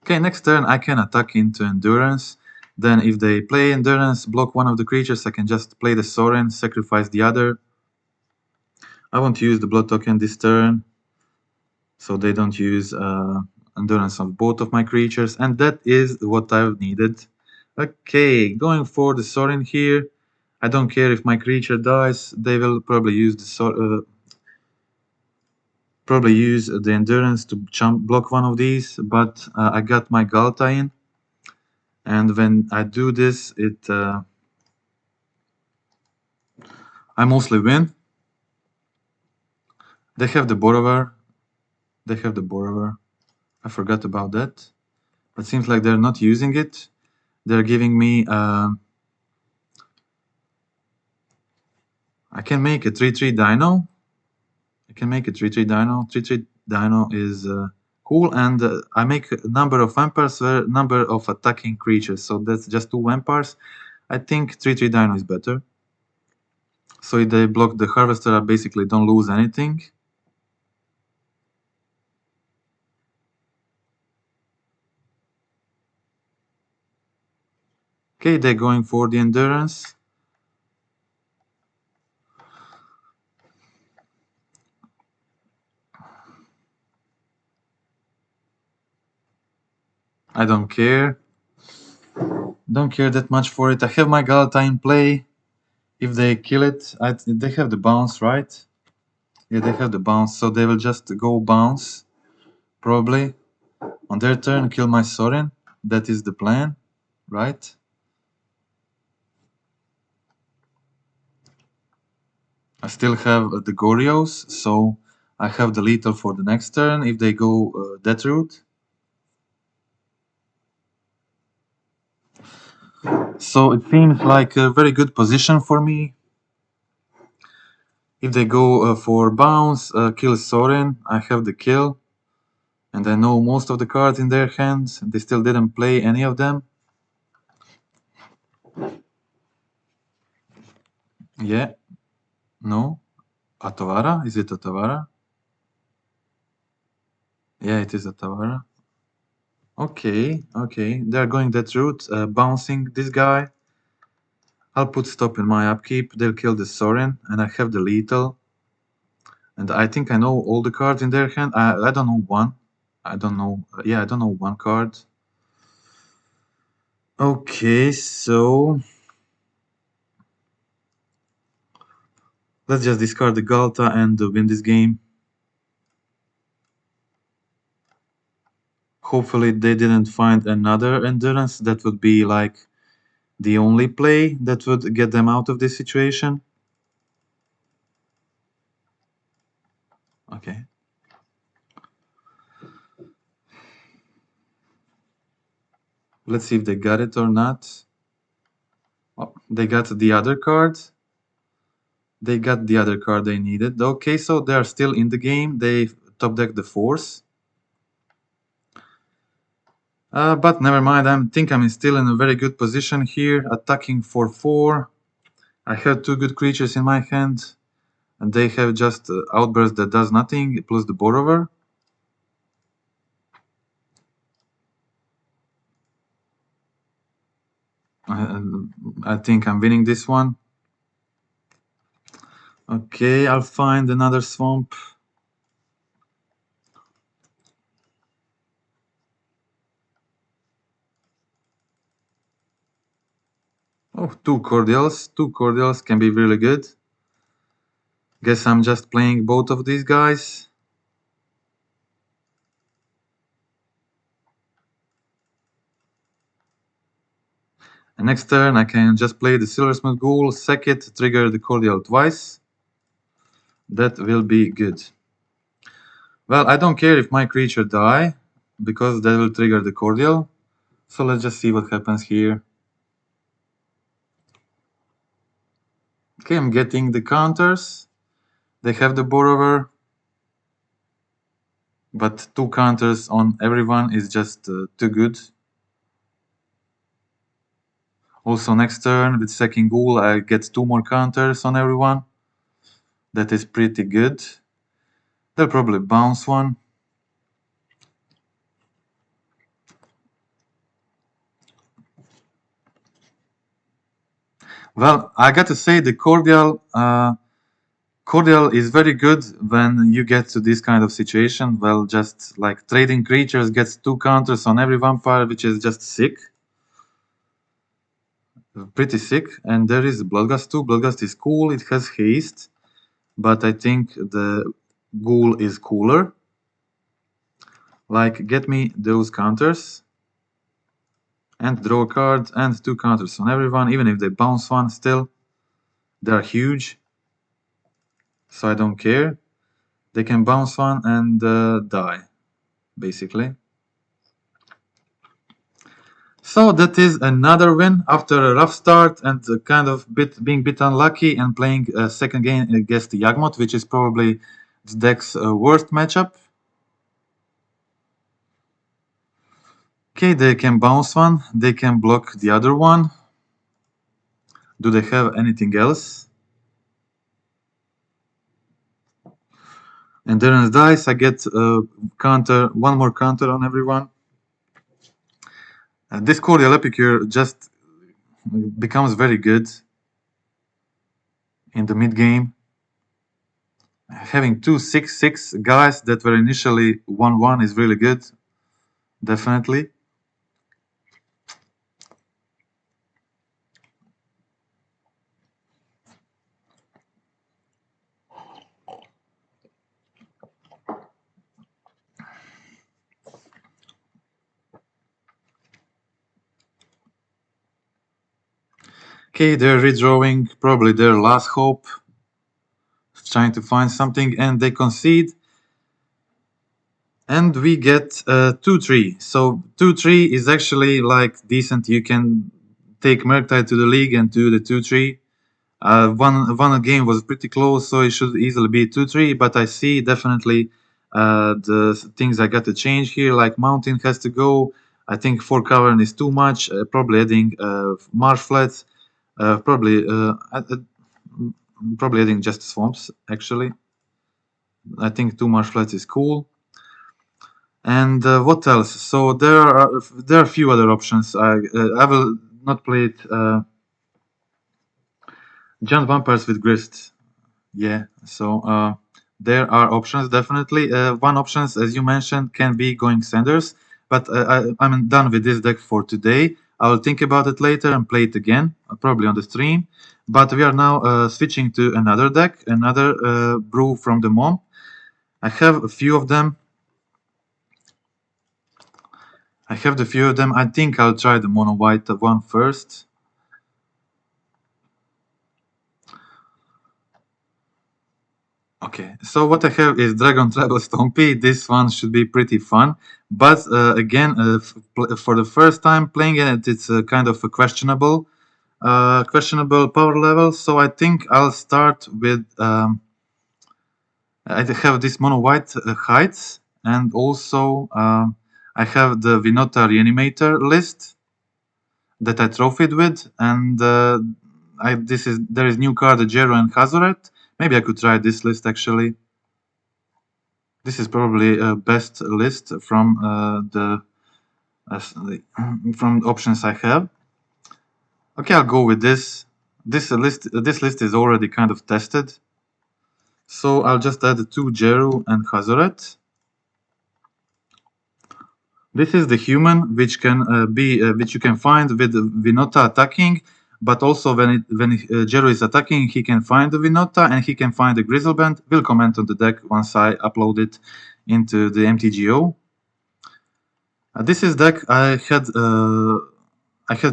Okay, next turn I can attack into Endurance. Then if they play Endurance, block one of the creatures, I can just play the Sorin, sacrifice the other. I won't use the Blood token this turn, so they don't use Endurance on both of my creatures, and that is what I've needed. Okay, going for the Sorin here. I don't care if my creature dies, they will probably use the Endurance to block one of these, but I got my Ghalta in. And when I do this, I mostly win. They have the Borrower. I forgot about that. But seems like they're not using it. They're giving me... I can make a 3/3 Dino. 3/3 Dino is cool, and I make a number of vampires, number of attacking creatures. So that's just 2 vampires. I think 3/3 Dino is better. So if they block the Harvester, I basically don't lose anything. Okay, they're going for the Endurance. I don't care. Don't care that much for it. I have my Ghalta in play. If they kill it, they have the bounce, right? Yeah, they have the bounce, so they will just go bounce, probably. On their turn, kill my Sorin. That is the plan, right? I still have the Goryos, so I have the lethal for the next turn if they go that route. So it seems like a very good position for me. If they go for bounce, kill Sorin, I have the kill. And I know most of the cards in their hands. They still didn't play any of them. Yeah. No. Atawara? Is it Atawara? Yeah, it is Atawara. Okay, okay. They're going that route, bouncing this guy. I'll put stop in my upkeep. They'll kill the Sorin, and I have the lethal. And I think I know all the cards in their hand. I don't know one. I don't know. Yeah, I don't know one card. Okay, so let's just discard the Ghalta and win this game. Hopefully they didn't find another endurance that would be like the only play that would get them out of this situation. Okay. Let's see if they got it or not. Oh, they got the other card. They got the other card they needed. Okay, so they are still in the game. They top deck the Force. But never mind, I think I'm still in a very good position here, attacking for 4. I have 2 good creatures in my hand, and they have just Outburst that does nothing, plus the Borrower. I think I'm winning this one. Okay, I'll find another swamp. Oh, 2 cordials. 2 cordials can be really good. Guess I'm just playing both of these guys. And next turn I can just play the Silversmote Ghoul, sack it, trigger the cordial twice. That will be good. Well, I don't care if my creature die, because that will trigger the cordial. So let's just see what happens here. Okay, I'm getting the counters. They have the Borrower. But 2 counters on everyone is just too good. Also next turn with Second Ghoul I get 2 more counters on everyone. That is pretty good. They'll probably bounce one. Well, I got to say the Cordial is very good when you get to this kind of situation. Well, just like trading creatures gets 2 counters on every vampire, which is just sick. Pretty sick. And there is Bloodghast too. Bloodghast is cool. It has haste. But I think the Ghoul is cooler. Like, get me those counters. And draw a card and 2 counters on everyone. Even if they bounce one still. They're huge. So I don't care. They can bounce one and die, basically. So that is another win after a rough start and kind of being a bit unlucky and playing a second game against Yawgmoth, which is probably the deck's worst matchup. Okay, they can bounce one. They can block the other one. Do they have anything else? Endurance dice. I get one more counter on everyone. This Cordial Epicure just becomes very good in the mid game. Having 2 6/6 guys that were initially 1/1 is really good. Definitely. Okay, they're redrawing probably their last hope, trying to find something, and they concede. And we get 2-3. So 2-3 is actually like decent. You can take Murktide to the league and do the 2-3. One game was pretty close, so it should easily be 2-3. But I see definitely the things I got to change here. Like Mountain has to go. I think 4 Cavern is too much. Probably adding Marsh Flats. Probably adding just swamps. Actually, I think 2 Marsh Flats is cool. And what else? So there are a few other options. I will not play it. Giant vampires with grist. Yeah. So there are options definitely. One options, as you mentioned, can be going Sanders, but I'm done with this deck for today. I will think about it later and play it again, probably on the stream. But we are now switching to another deck, another brew from the Mon. I have a few of them. I think I'll try the mono white one first. Okay, so what I have is Dragon Tribal Stompy. This one should be pretty fun, but again, for the first time playing it, it's kind of a questionable power level. So I think I'll start with I have this mono white heights, and also I have the Vinota Reanimator list that I trophied with, and there is new card Jero and Hazoret. Maybe I could try this list actually. This is probably a best list from the options I have. Okay, I'll go with this. This list is already kind of tested, so I'll just add 2 Jero and Hazoret. This is the human, which can which you can find with Vinota attacking, but also when Jero is attacking, he can find the Vinota and he can find the Grizzleband. We'll comment on the deck once I upload it into the MTGO. This is deck I had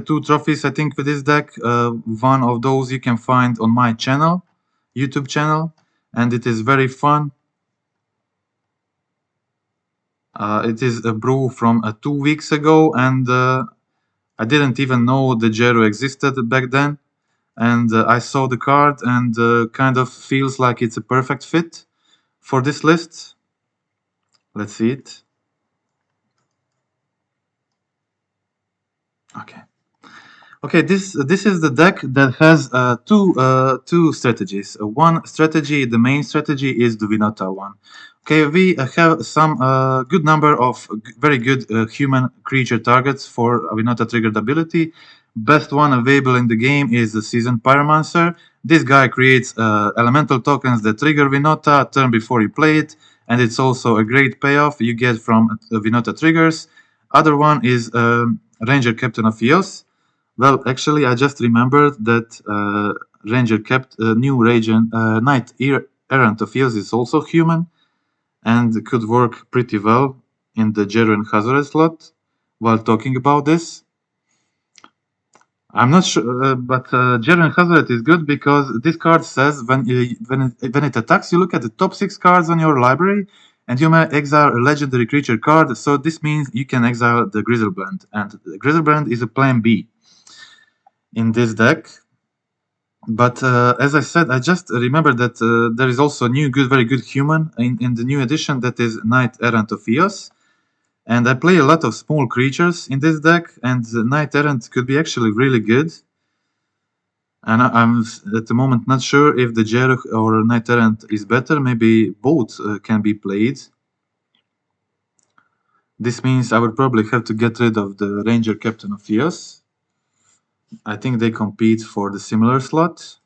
2 trophies I think with this deck. One of those you can find on my channel, YouTube channel, and it is very fun. It is a brew from 2 weeks ago, and I didn't even know the Jero existed back then. And I saw the card, and kind of feels like it's a perfect fit for this list. Let's see it. Okay, this is the deck that has two strategies. One strategy, the main strategy, is the Vinota one. Okay, we have some good number of very good human creature targets for Vinota triggered ability. Best one available in the game is the Seasoned Pyromancer. This guy creates elemental tokens that trigger Vinota turn before you play it, and it's also a great payoff you get from Vinota triggers. Other one is Ranger Captain of Eos. Well, actually, I just remembered that Ranger kept new Knight Errant of Eos is also human and could work pretty well in the Jero and Hazoret slot while talking about this. I'm not sure, but Jero and Hazoret is good because this card says when it attacks, you look at the top 6 cards on your library and you may exile a legendary creature card. So this means you can exile the Grizzlebrand, and the Grizzlebrand is a plan B in this deck. But as I said, I just remember that there is also a very good human in the new edition that is Knight Errant of Eos. And I play a lot of small creatures in this deck, and Knight Errant could be actually really good. And I'm at the moment not sure if the Jero or Knight Errant is better. Maybe both can be played. This means I would probably have to get rid of the Ranger Captain of Eos. I think they compete for the similar slot.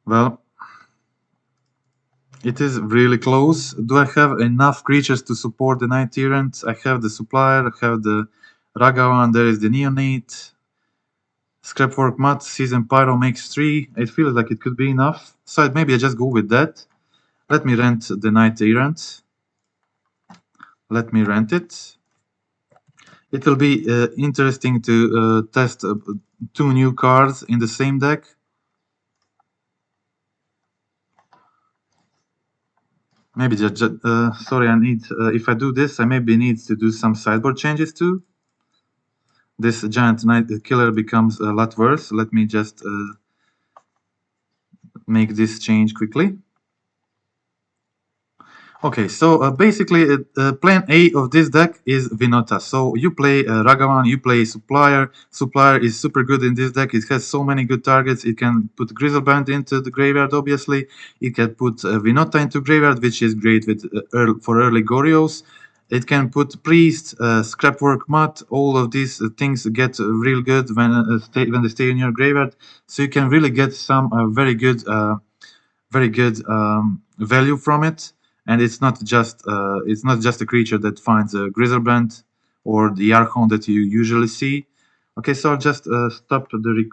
Well, it is really close. Do I have enough creatures to support the Knight Errant? I have the Supplier, I have the Ragavan, there is the Neonate. Scrapwork Mat, Season Pyro makes 3. It feels like it could be enough. So maybe I just go with that. Let me rent the Knight Errant. Let me rent it. It will be interesting to test 2 new cards in the same deck. Maybe sorry, I need if I do this, I maybe need to do some sideboard changes too. This giant knight killer becomes a lot worse. Let me just make this change quickly. Okay, so basically, plan A of this deck is Vinota. So you play Ragavan, you play Supplier. Supplier is super good in this deck. It has so many good targets. It can put Grizzleband into the graveyard, obviously. It can put Vinota into graveyard, which is great with for early Goryos. It can put Priest, Scrapwork Mutt. All of these things get real good when they stay in your graveyard. So you can really get some very good value from it. And it's not just a creature that finds a Grizzlebrand or the Archon that you usually see. Okay, so I'll just stop the